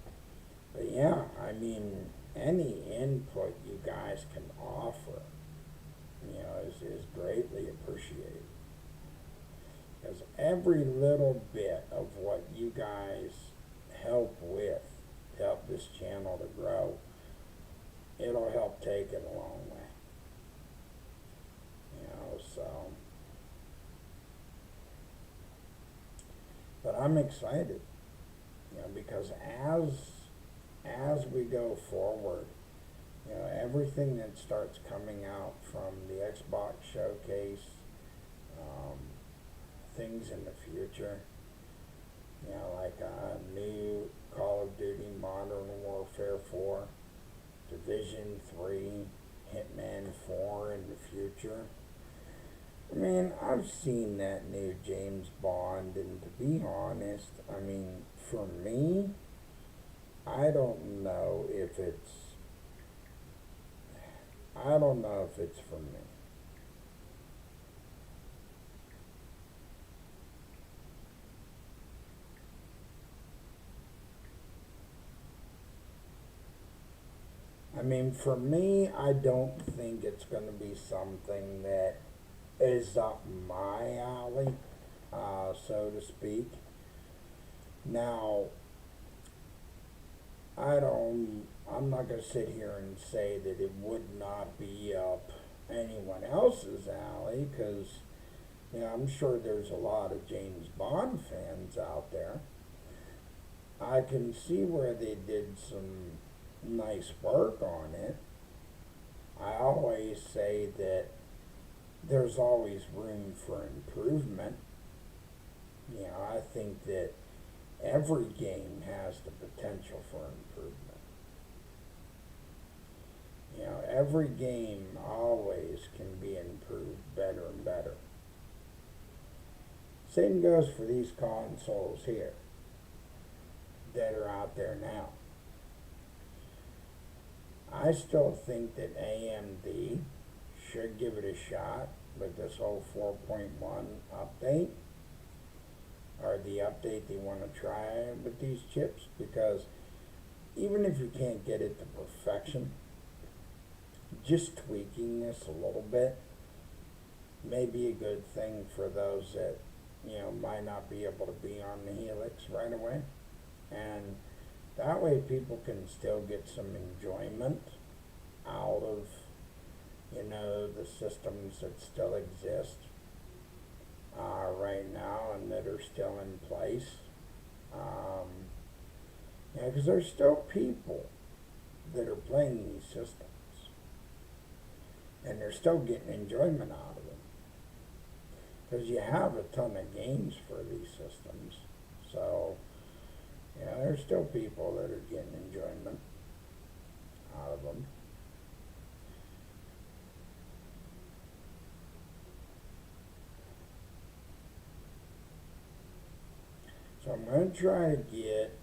but yeah, I mean, any input you guys can offer, is greatly appreciated. Because every little bit of what you guys help with to help this channel to grow, it'll help take it a long way. So. But I'm excited, because as we go forward, everything that starts coming out from the Xbox showcase, things in the future, like a new Call of Duty Modern Warfare 4, Division 3, Hitman 4 in the future. I mean, I've seen that new James Bond, and to be honest, for me, I don't know if it's for me. For me, I don't think it's going to be something that is up my alley, so to speak. Now, I'm not going to sit here and say that it would not be up anyone else's alley, because, I'm sure there's a lot of James Bond fans out there. I can see where they did some nice work on it. I always say that there's always room for improvement. I think that every game has the potential for improvement. Every game always can be improved better and better. Same goes for these consoles here that are out there now. I still think that AMD should give it a shot with this whole 4.1 update, or the update they want to try with these chips, because even if you can't get it to perfection, just tweaking this a little bit may be a good thing for those that might not be able to be on the Helix right away, and that way people can still get some enjoyment out of the systems that still exist right now and that are still in place. Because there's still people that are playing these systems, and they're still getting enjoyment out of them. Because you have a ton of games for these systems, so there's still people that are getting enjoyment out of them. So I'm going to try to get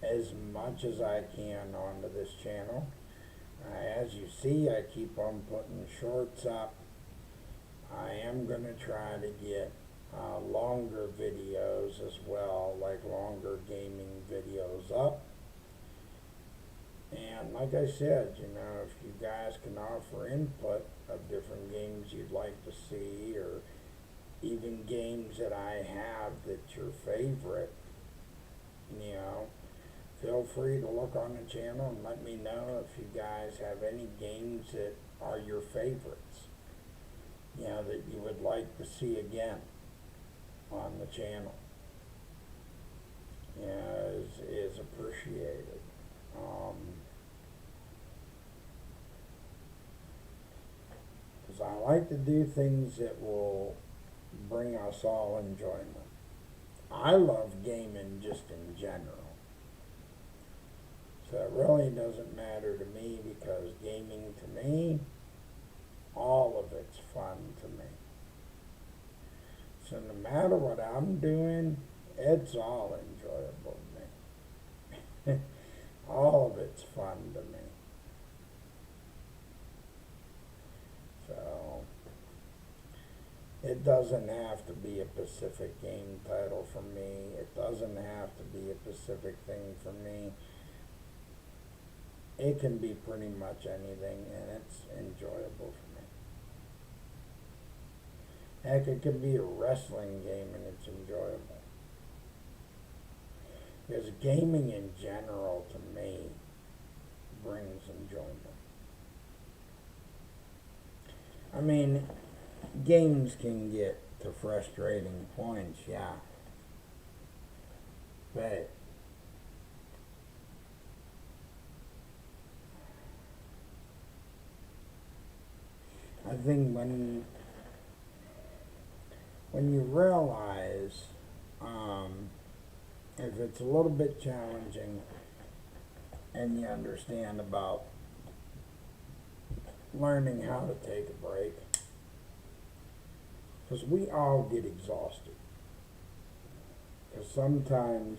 as much as I can onto this channel. As you see, I keep on putting shorts up. I am going to try to get longer videos as well, like longer gaming videos up. And like I said, if you guys can offer input of different games you'd like to see, or even games that I have that's your favorite, feel free to look on the channel and let me know if you guys have any games that are your favorites, that you would like to see again on the channel. Is appreciated. Because I like to do things that will bring us all enjoyment. I love gaming just in general. So it really doesn't matter to me, because gaming to me, all of it's fun to me. So no matter what I'm doing, it's all enjoyable to me. All of it's fun to me. So it doesn't have to be a specific game title for me. It doesn't have to be a specific thing for me. it can be pretty much anything, and it's enjoyable for me. Heck, it can be a wrestling game, and it's enjoyable. Because gaming in general, to me, brings enjoyment. I mean, games can get to frustrating points, yeah. But I think when you realize if it's a little bit challenging and you understand about learning how to take a break, because we all get exhausted. Because sometimes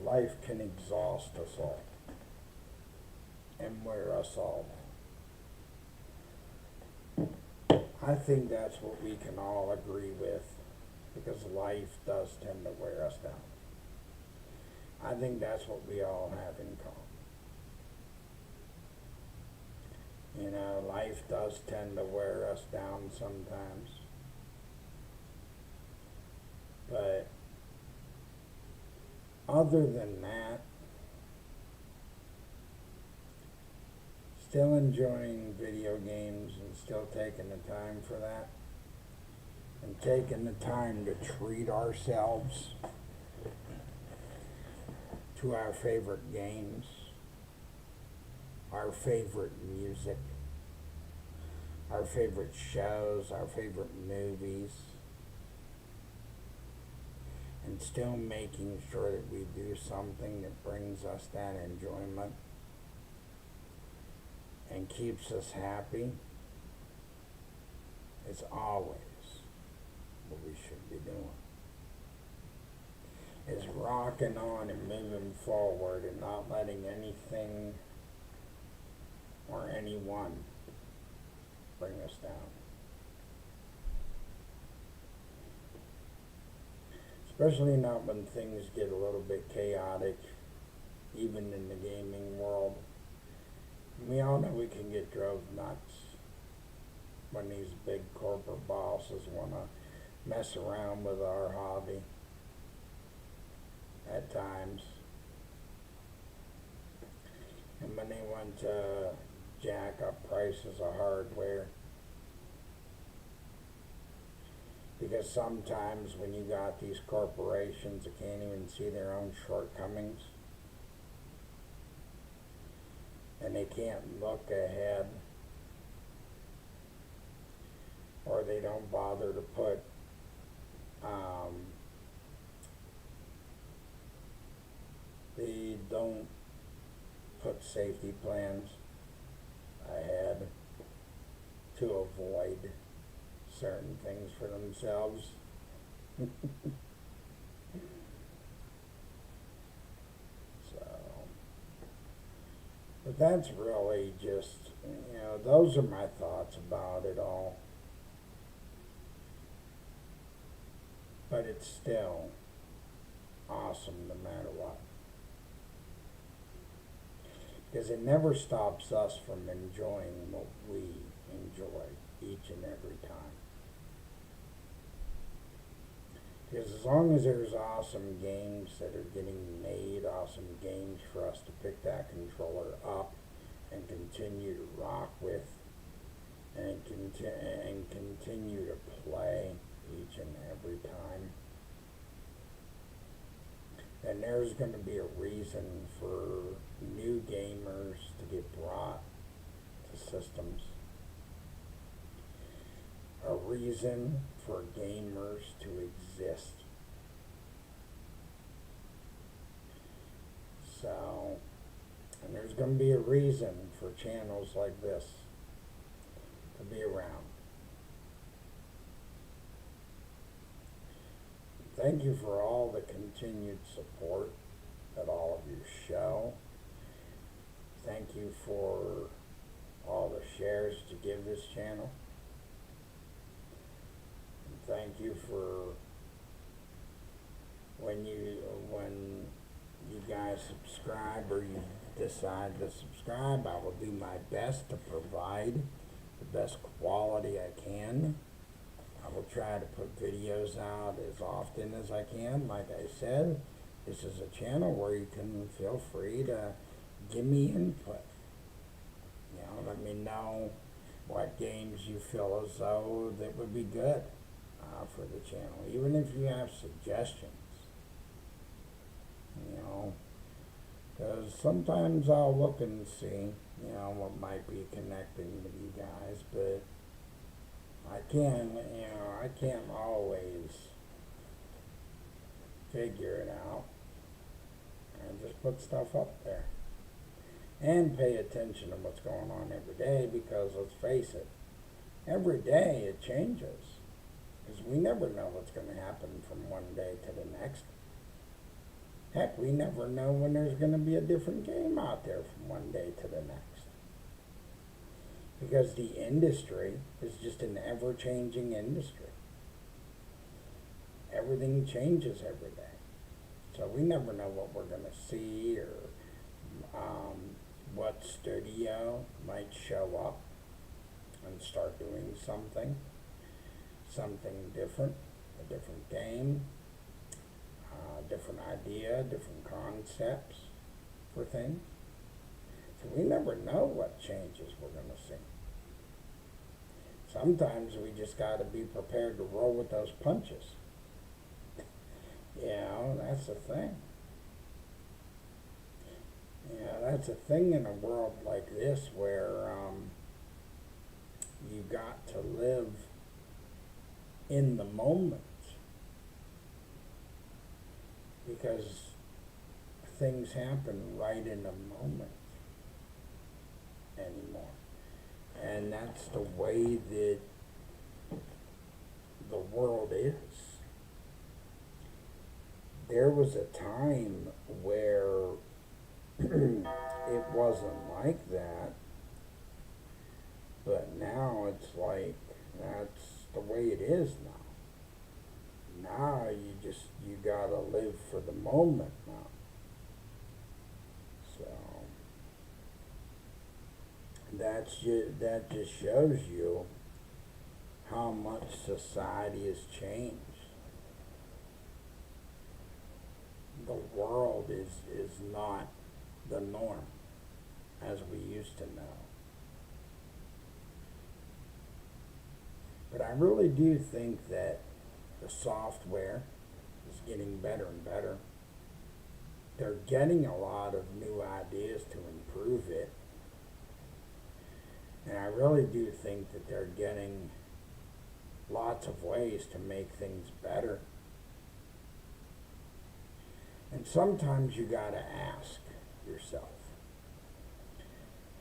life can exhaust us all and wear us all down. I think that's what we can all agree with, because life does tend to wear us down. I think that's what we all have in common. You know, life does tend to wear us down sometimes. But other than that, still enjoying video games and still taking the time for that. And taking the time to treat ourselves to our favorite games, our favorite music, our favorite shows, our favorite movies, and still making sure that we do something that brings us that enjoyment and keeps us happy is always what we should be doing. Is rocking on and moving forward and not letting anything or anyone bring us down. Especially not when things get a little bit chaotic, even in the gaming world. We all know we can get drove nuts when these big corporate bosses want to mess around with our hobby at times. And when they want to jack up prices of hardware. Because sometimes when you got these corporations that can't even see their own shortcomings, and they can't look ahead, or they don't bother to put they don't put safety plans ahead to avoid certain things for themselves. So, but that's really just, you know, those are my thoughts about it all. But it's still awesome no matter what. Because it never stops us from enjoying what we enjoy each and every time. Because as long as there's awesome games that are getting made, awesome games for us to pick that controller up and continue to rock with and continue to play each and every time, then there's going to be a reason for new gamers to get brought to systems. A reason for gamers to exist. So, and there's going to be a reason for channels like this to be around. Thank you for all the continued support that all of you show. Thank you for all the shares to give this channel. And thank you for when you guys subscribe or you decide to subscribe, I will do my best to provide the best quality I can. I will try to put videos out as often as I can. Like I said, this is a channel where you can feel free to give me input. You know, let me know what games you feel as though that would be good for the channel, even if you have suggestions. You know, because sometimes I'll look and see, you know, what might be connecting with you guys, but I can't always figure it out. I just put stuff up there and pay attention to what's going on every day, because let's face it, every day it changes, because we never know what's going to happen from one day to the next. Heck, we never know when there's going to be a different game out there from one day to the next, because the industry is just an ever-changing industry. Everything changes every day, so we never know what we're going to see, or what studio might show up and start doing something different, a different game, different idea, different concepts for things. So we never know what changes we're going to see. Sometimes we just got to be prepared to roll with those punches. You know, that's the thing. Yeah, that's a thing in a world like this where you got to live in the moment, because things happen right in a moment anymore. And that's the way that the world is. There was a time where it wasn't like that, but now it's like that's the way it is now. Now you gotta live for the moment now. So that just shows you how much society has changed. The world is not the norm as we used to know. But I really do think that the software is getting better and better. They're getting a lot of new ideas to improve it. And I really do think that they're getting lots of ways to make things better. And sometimes you gotta ask yourself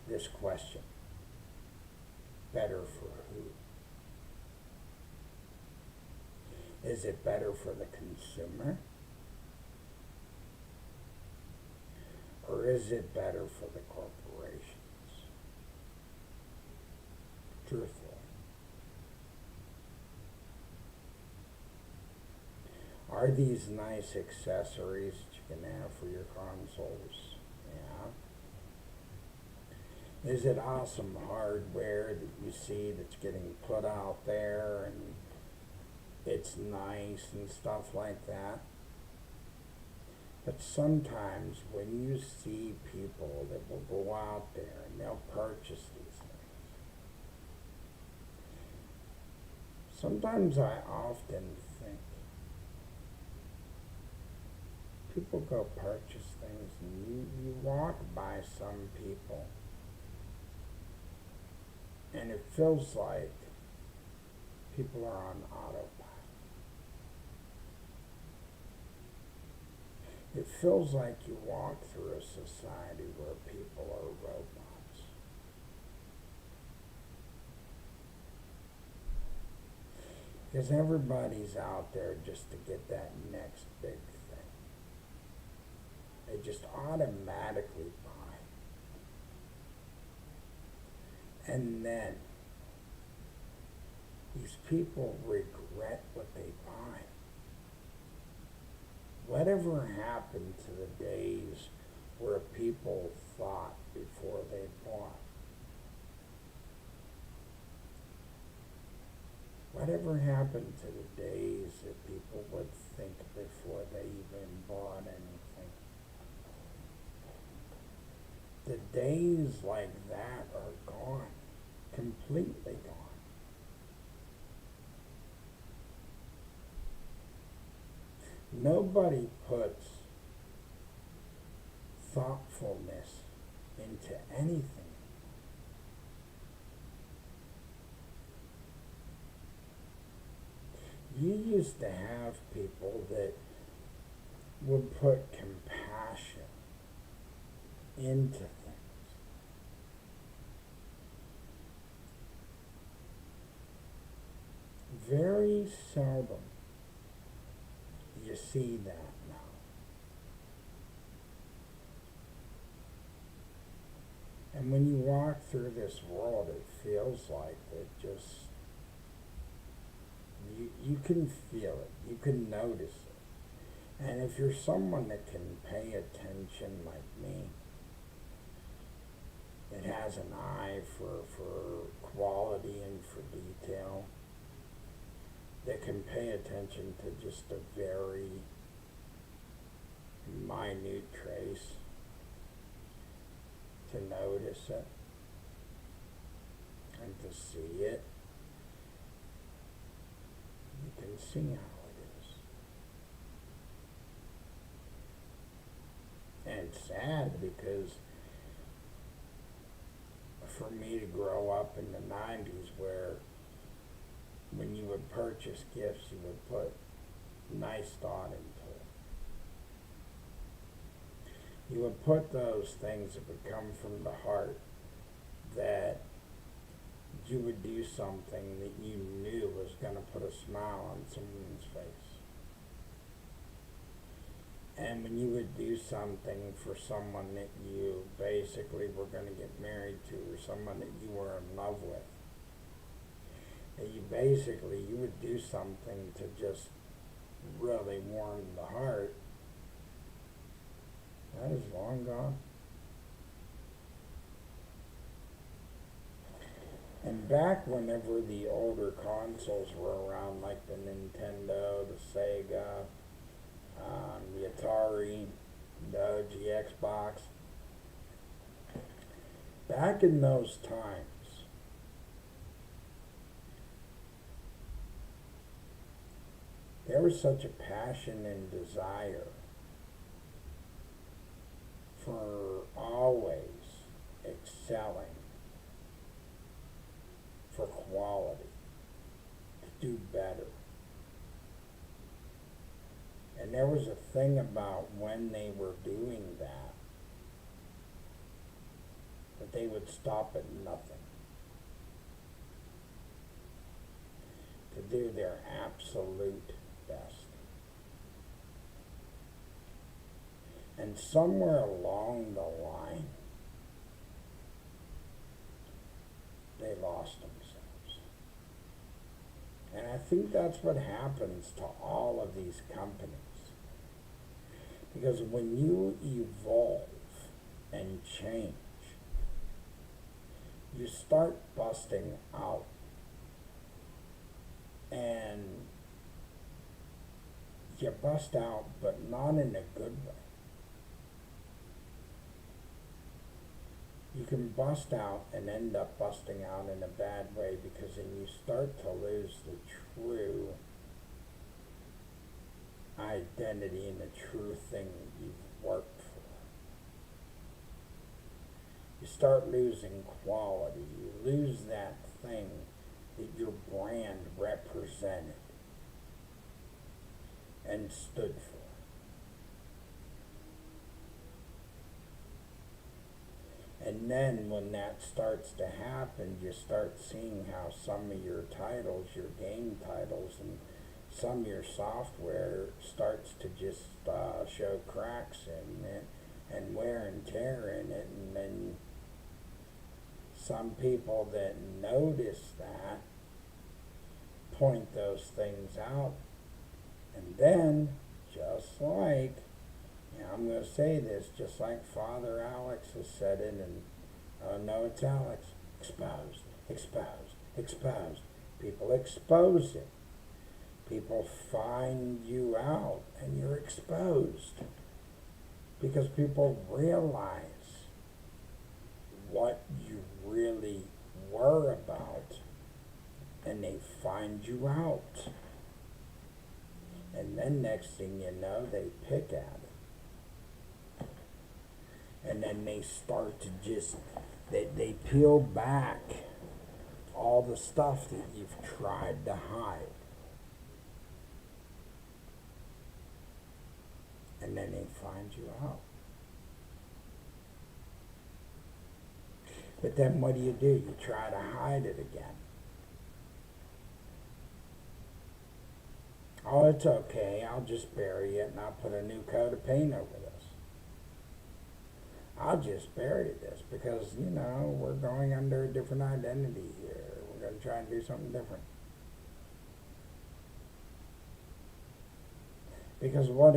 this question: better for who? Is it better for the consumer? Or is it better for the corporations? Truthfully. Are these nice accessories that you can have for your consoles? Yeah. Is it awesome hardware that you see that's getting put out there and it's nice and stuff like that? But sometimes when you see people that will go out there and they'll purchase these things, sometimes I often think people go purchase things and you walk by some people and it feels like people are on autopilot. It feels like you walk through a society where people are robots. Because everybody's out there just to get that next big thing. They just automatically buy. And then these people regret what they buy. Whatever happened to the days where people thought before they bought. Whatever happened to the days that people would think before they even bought anything? The days like that are gone, completely gone. Nobody puts thoughtfulness into anything. You used to have people that would put compassion into things. Very seldom you see that now. And when you walk through this world, it feels like that just, you can feel it, you can notice it. And if you're someone that can pay attention like me, that has an eye for quality and for detail, that can pay attention to just a very minute trace, to notice it and to see it, you can see how it is. And it's sad because for me to grow up in the 90s where when you would purchase gifts, you would put nice thought into it. You would put those things that would come from the heart, that you would do something that you knew was going to put a smile on someone's face. And when you would do something for someone that you basically were going to get married to, or someone that you were in love with, that you would do something to just really warm the heart, that is long gone. And back whenever the older consoles were around, like the Nintendo, the Sega, the Atari, the OG Xbox, back in those times, there was such a passion and desire for always excelling, for quality, to do better. And there was a thing about when they were doing that, that they would stop at nothing to do their absolute best. And somewhere along the line, they lost themselves. And I think that's what happens to all of these companies. Because when you evolve and change, you start busting out. And you bust out, but not in a good way. You can bust out and end up busting out in a bad way, because then you start to lose the true identity and the true thing that you've worked for. You start losing quality. You lose that thing that your brand represented and stood for. And then when that starts to happen, you start seeing how some of your titles, your game titles, and some of your software starts to just show cracks in it and wear and tear in it. And then some people that notice that point those things out. And then, just like Now, I'm going to say this just like Father Alex has said it, and no, it's Alex. Exposed, exposed, exposed. People expose it. People find you out, and you're exposed. Because people realize what you really were about, and they find you out. And then next thing you know, they pick at it. And then they start to just, they peel back all the stuff that you've tried to hide. And then they find you out. But then what do? You try to hide it again. Oh, it's okay. I'll just bury it and I'll put a new coat of paint over this. I'll just bury this because, we're going under a different identity here. We're going to try and do something different. Because what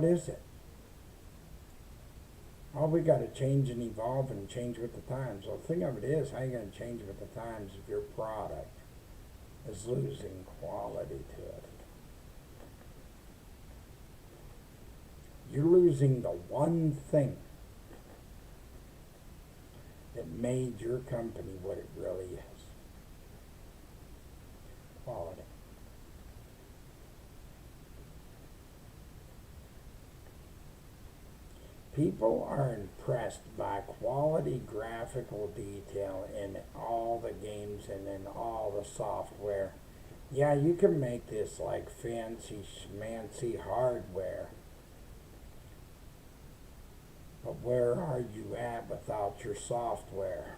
is it? All we got to change and evolve and change with the times. Well, the thing of it is, how are you going to change with the times if your product is losing quality to it? You're losing the one thing that made your company what it really is. Quality. People are impressed by quality graphical detail in all the games and in all the software. Yeah, you can make this like fancy schmancy hardware. But where are you at without your software?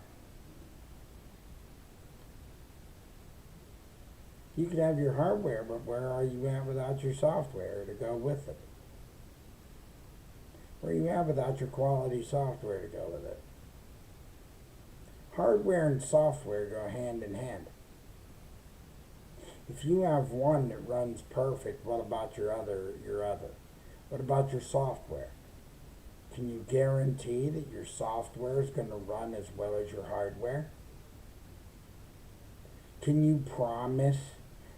You can have your hardware, but where are you at without your software to go with it? Where are you at without your quality software to go with it? Hardware and software go hand in hand. If you have one that runs perfect, what about your other? What about your software? Can you guarantee that your software is going to run as well as your hardware? Can you promise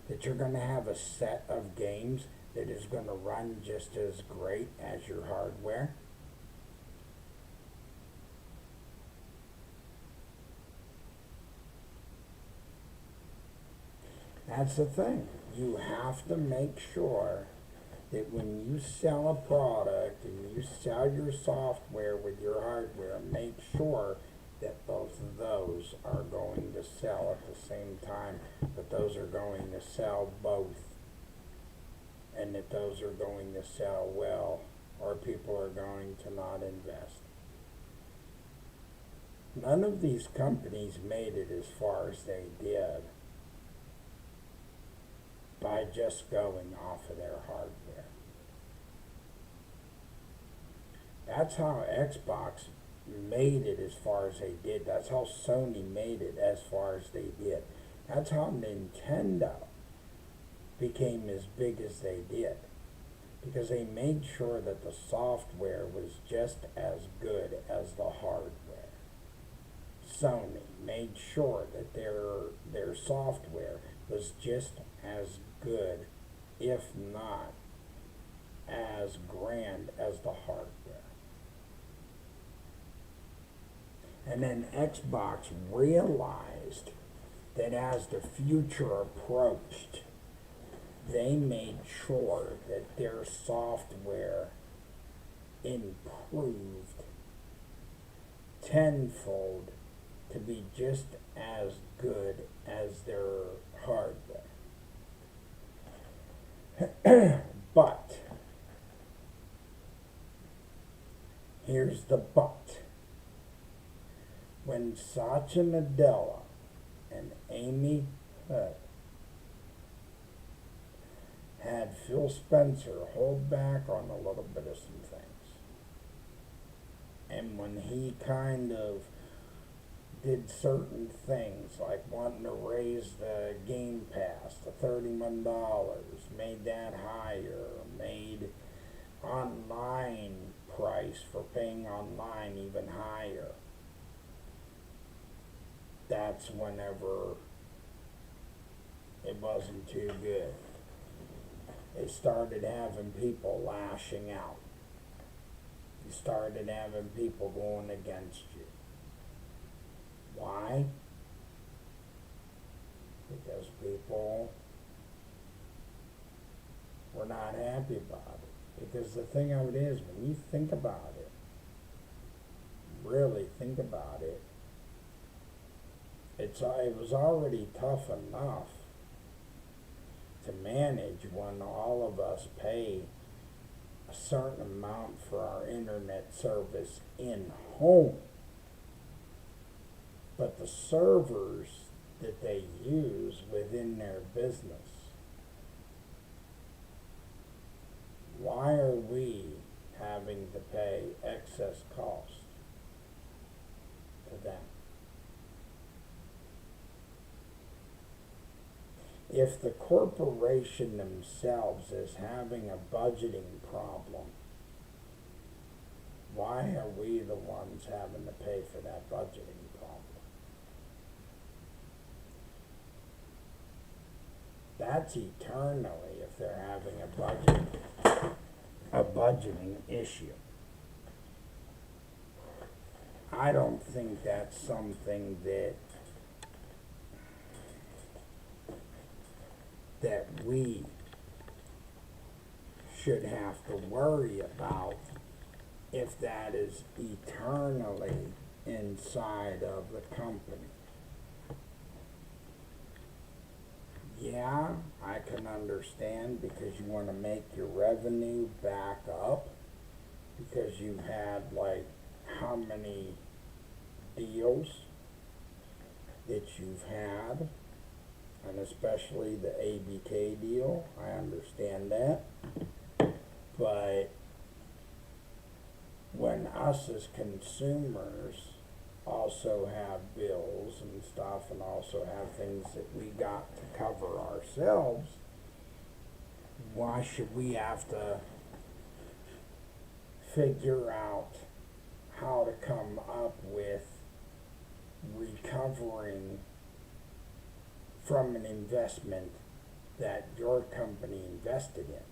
that you're going to have a set of games that is going to run just as great as your hardware? That's the thing. You have to make sure that when you sell a product and you sell your software with your hardware, make sure that both of those are going to sell at the same time, that those are going to sell both, and that those are going to sell well, or people are going to not invest. None of these companies made it as far as they did by just going off of their hardware. That's how Xbox made it as far as they did. That's how Sony made it as far as they did. That's how Nintendo became as big as they did. Because they made sure that the software was just as good as the hardware. Sony made sure that their software was just as good, if not as grand as the hardware. And then Xbox realized that as the future approached, they made sure that their software improved tenfold to be just as good as their hardware. But, here's the but. When Satya Nadella and Amy Hood had Phil Spencer hold back on a little bit of some things, and when he kind of did certain things like wanting to raise the Game Pass to $31, made that higher, made online price for paying online even higher, that's whenever it wasn't too good. It started having people lashing out. You started having people going against you. Why? Because people were not happy about it. Because the thing of it is, when you think about it, really think about it, it was already tough enough to manage when all of us pay a certain amount for our internet service in home. But the servers that they use within their business, why are we having to pay excess cost to them? If the corporation themselves is having a budgeting problem, why are we the ones having to pay for that budgeting problem? That's eternally if they're having a budgeting issue. I don't think that's something that we should have to worry about if that is eternally inside of the company. Yeah, I can understand because you want to make your revenue back up because you had like how many deals that you've had, and especially the ABK deal. I understand that. But when us as consumers also have bills and stuff and also have things that we got to cover ourselves, why should we have to figure out how to come up with recovering from an investment that your company invested in?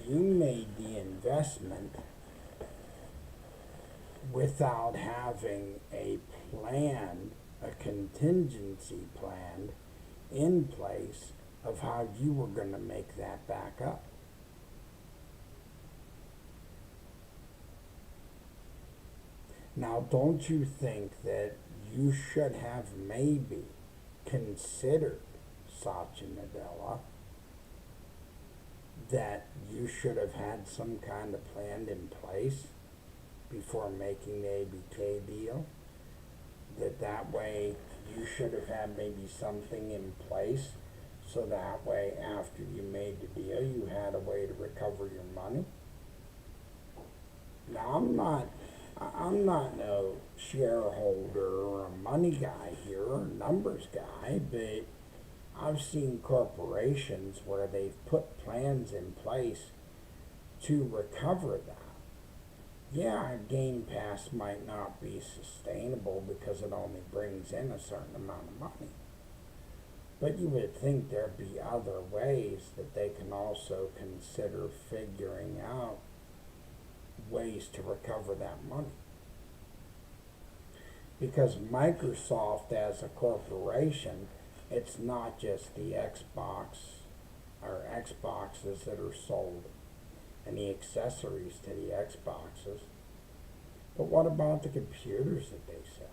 You made the investment without having a plan, a contingency plan in place of how you were going to make that back up. Now, don't you think that you should have maybe considered, Satya Nadella, that you should have had some kind of plan in place before making the ABK deal? That way you should have had maybe something in place so that way after you made the deal you had a way to recover your money? Now I'm not no shareholder or a money guy here or a numbers guy, but I've seen corporations where they've put plans in place to recover that. Yeah, Game Pass might not be sustainable because it only brings in a certain amount of money. But you would think there'd be other ways that they can also consider figuring out ways to recover that money. Because Microsoft as a corporation, it's not just the Xbox or Xboxes that are sold and the accessories to the Xboxes, but what about the computers that they sell?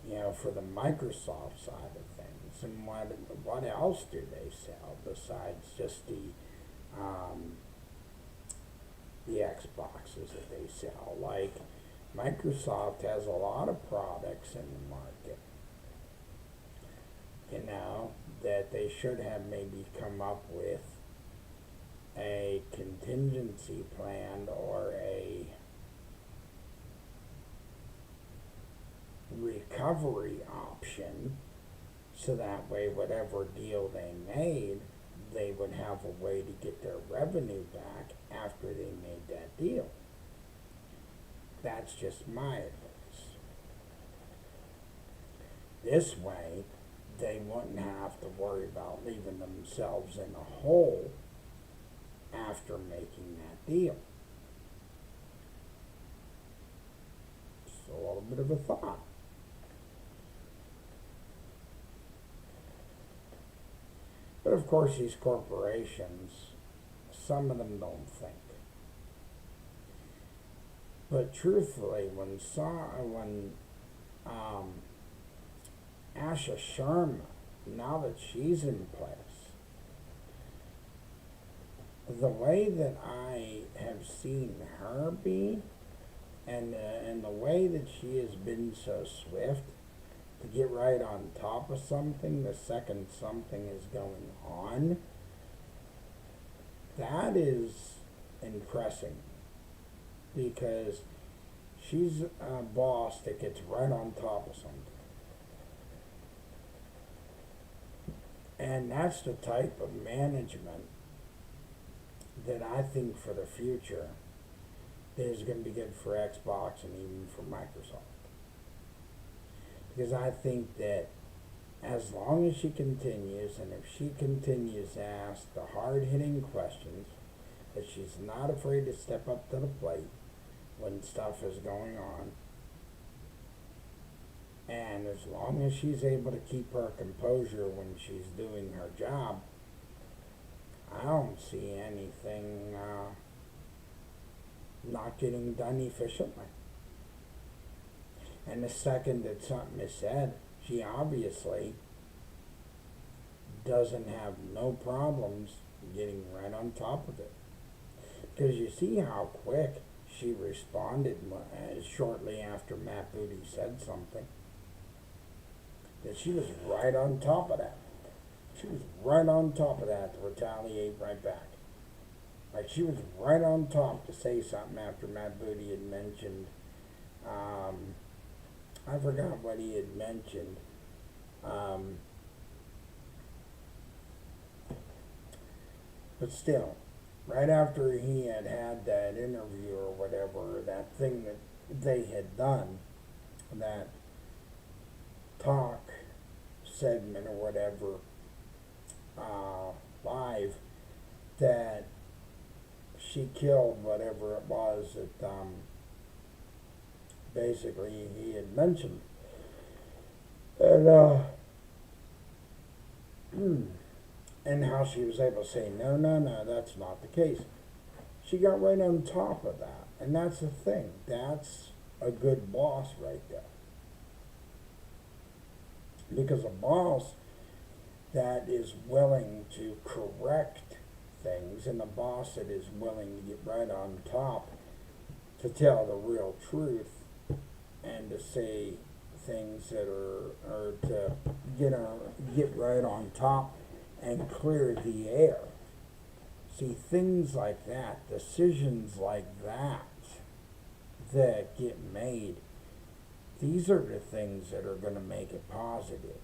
You know, for the Microsoft side of things, and what else do they sell besides just the Xboxes that they sell? Like, Microsoft has a lot of products in the market, you know, that they should have maybe come up with a contingency plan or a recovery option so that way whatever deal they made they would have a way to get their revenue back after they made that deal. That's just my advice. This way, they wouldn't have to worry about leaving themselves in a hole after making that deal. So a little bit of a thought. But of course, these corporations, some of them don't think. But truthfully, when Asha Sharma, now that she's in place, the way that I have seen her be, and the way that she has been so swift to get right on top of something the second something is going on, that is impressing, because she's a boss that gets right on top of something. And that's the type of management that I think for the future is going to be good for Xbox and even for Microsoft. Because I think that as long as she continues, and if she continues to ask the hard-hitting questions, that she's not afraid to step up to the plate when stuff is going on, and as long as she's able to keep her composure when she's doing her job, I don't see anything not getting done efficiently. And the second that something is said, she obviously doesn't have no problems getting right on top of it. Because you see how quick she responded shortly after Matt Booty said something. That she was right on top of that. She was right on top of that to retaliate right back. Like, she was right on top to say something after Matt Booty had mentioned, I forgot what he had mentioned. But still, right after he had that interview or whatever, that thing that they had done, that talk segment or whatever, live, that she killed whatever it was that basically he had mentioned. And and how she was able to say, no, that's not the case. She got right on top of that. And that's the thing. That's a good boss right there. Because a boss that is willing to correct things, and a boss that is willing to get right on top to tell the real truth and to say things that are to get right on top and clear the air. See, things like that, decisions like that get made, these are the things that are going to make it positive.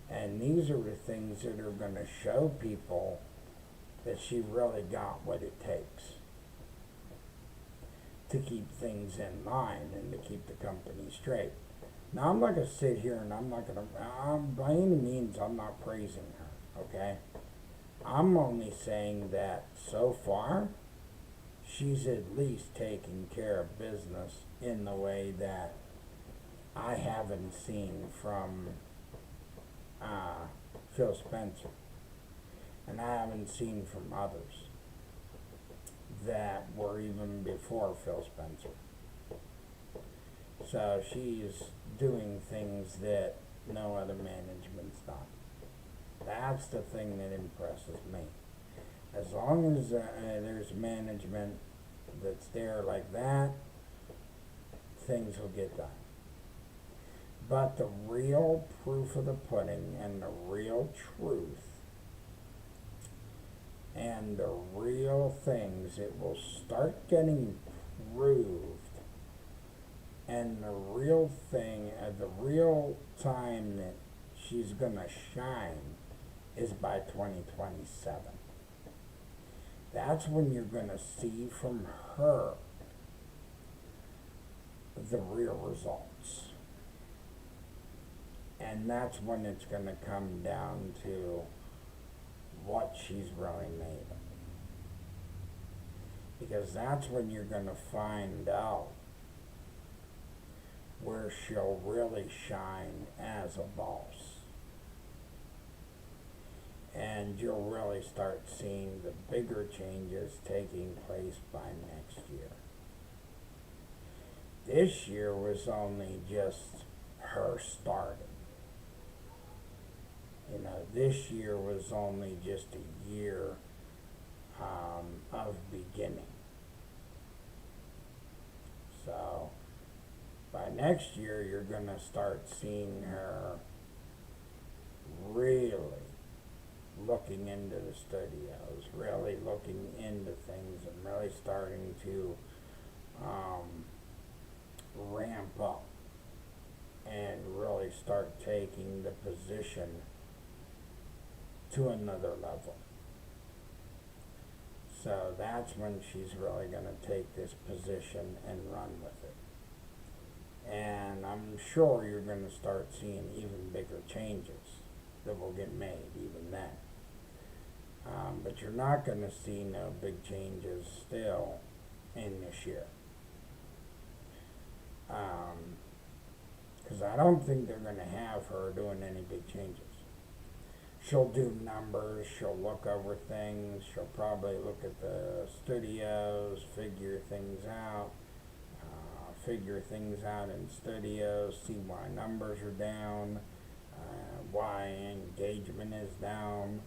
And these are the things that are going to show people that she really got what it takes to keep things in line and to keep the company straight. Now, I'm not going to sit here and I'm not going to, by any means, I'm not praising her, okay? I'm only saying that so far, she's at least taking care of business in the way that I haven't seen from Phil Spencer. And I haven't seen from others that were even before Phil Spencer. So she's doing things that no other management's done. That's the thing that impresses me. As long as there's management that's there like that, things will get done. But the real proof of the pudding and the real truth and the real things that will start getting proved, and the real thing at the real time that she's gonna shine is by 2027. That's when you're going to see from her the real results. And that's when it's going to come down to what she's really made of. Because that's when you're going to find out where she'll really shine as a boss. And you'll really start seeing the bigger changes taking place by next year. This year was only just her starting. This year was only just a year of beginning. So, by next year, you're going to start seeing her really looking into the studios, really looking into things, and really starting to ramp up and really start taking the position to another level. So that's when she's really going to take this position and run with it. And I'm sure you're going to start seeing even bigger changes that will get made even then. But you're not going to see no big changes still in this year. Because I don't think they're going to have her doing any big changes. She'll do numbers, she'll look over things, she'll probably look at the studios, figure things out in studios, see why numbers are down, why engagement is down,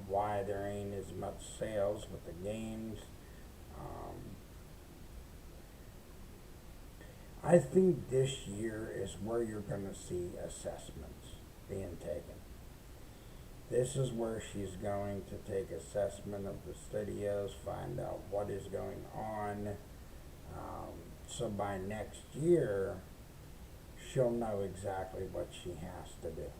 why there ain't as much sales with the games. I think this year is where you're going to see assessments being taken. This is where she's going to take assessment of the studios, find out what is going on. So by next year, she'll know exactly what she has to do.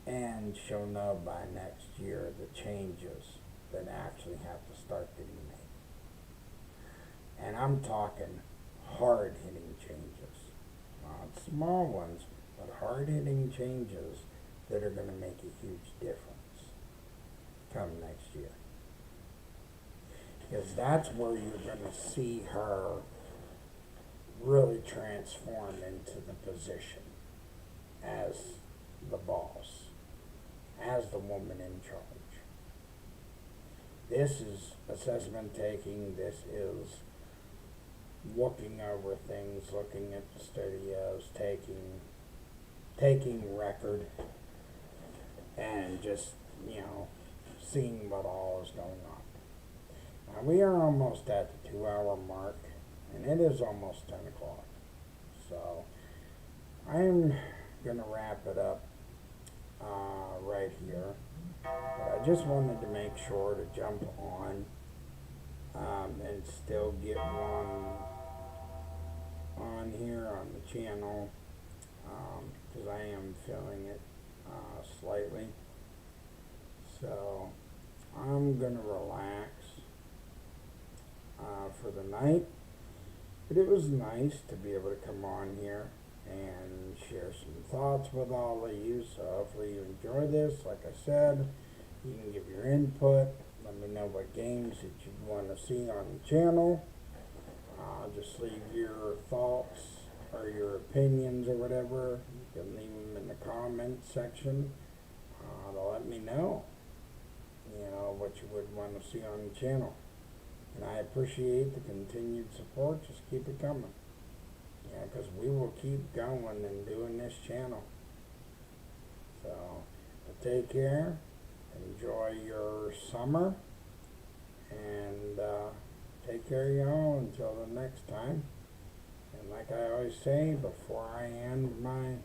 And she'll know by next year the changes that actually have to start getting made. And I'm talking hard-hitting changes. Not small ones, but hard-hitting changes that are going to make a huge difference come next year. Because that's where you're going to see her really transform into the position as the boss, as the woman in charge. This is assessment taking, this is looking over things, looking at the studios, taking record, and just, seeing what all is going on. Now, we are almost at the 2-hour mark, and it is almost 10 o'clock. So, I'm going to wrap it up right here. But I just wanted to make sure to jump on and still get one on here on the channel, because I am feeling it slightly. So I'm going to relax for the night. But it was nice to be able to come on here and share some thoughts with all of you. So hopefully you enjoy this. Like I said, you can give your input. Let me know what games that you want to see on the channel. Just leave your thoughts or your opinions or whatever. You can leave them in the comment section to let me know, what you would want to see on the channel. And I appreciate the continued support. Just keep it coming. Because we will keep going and doing this channel. So, but take care. Enjoy your summer. And take care of y'all until the next time. And like I always say, before I end my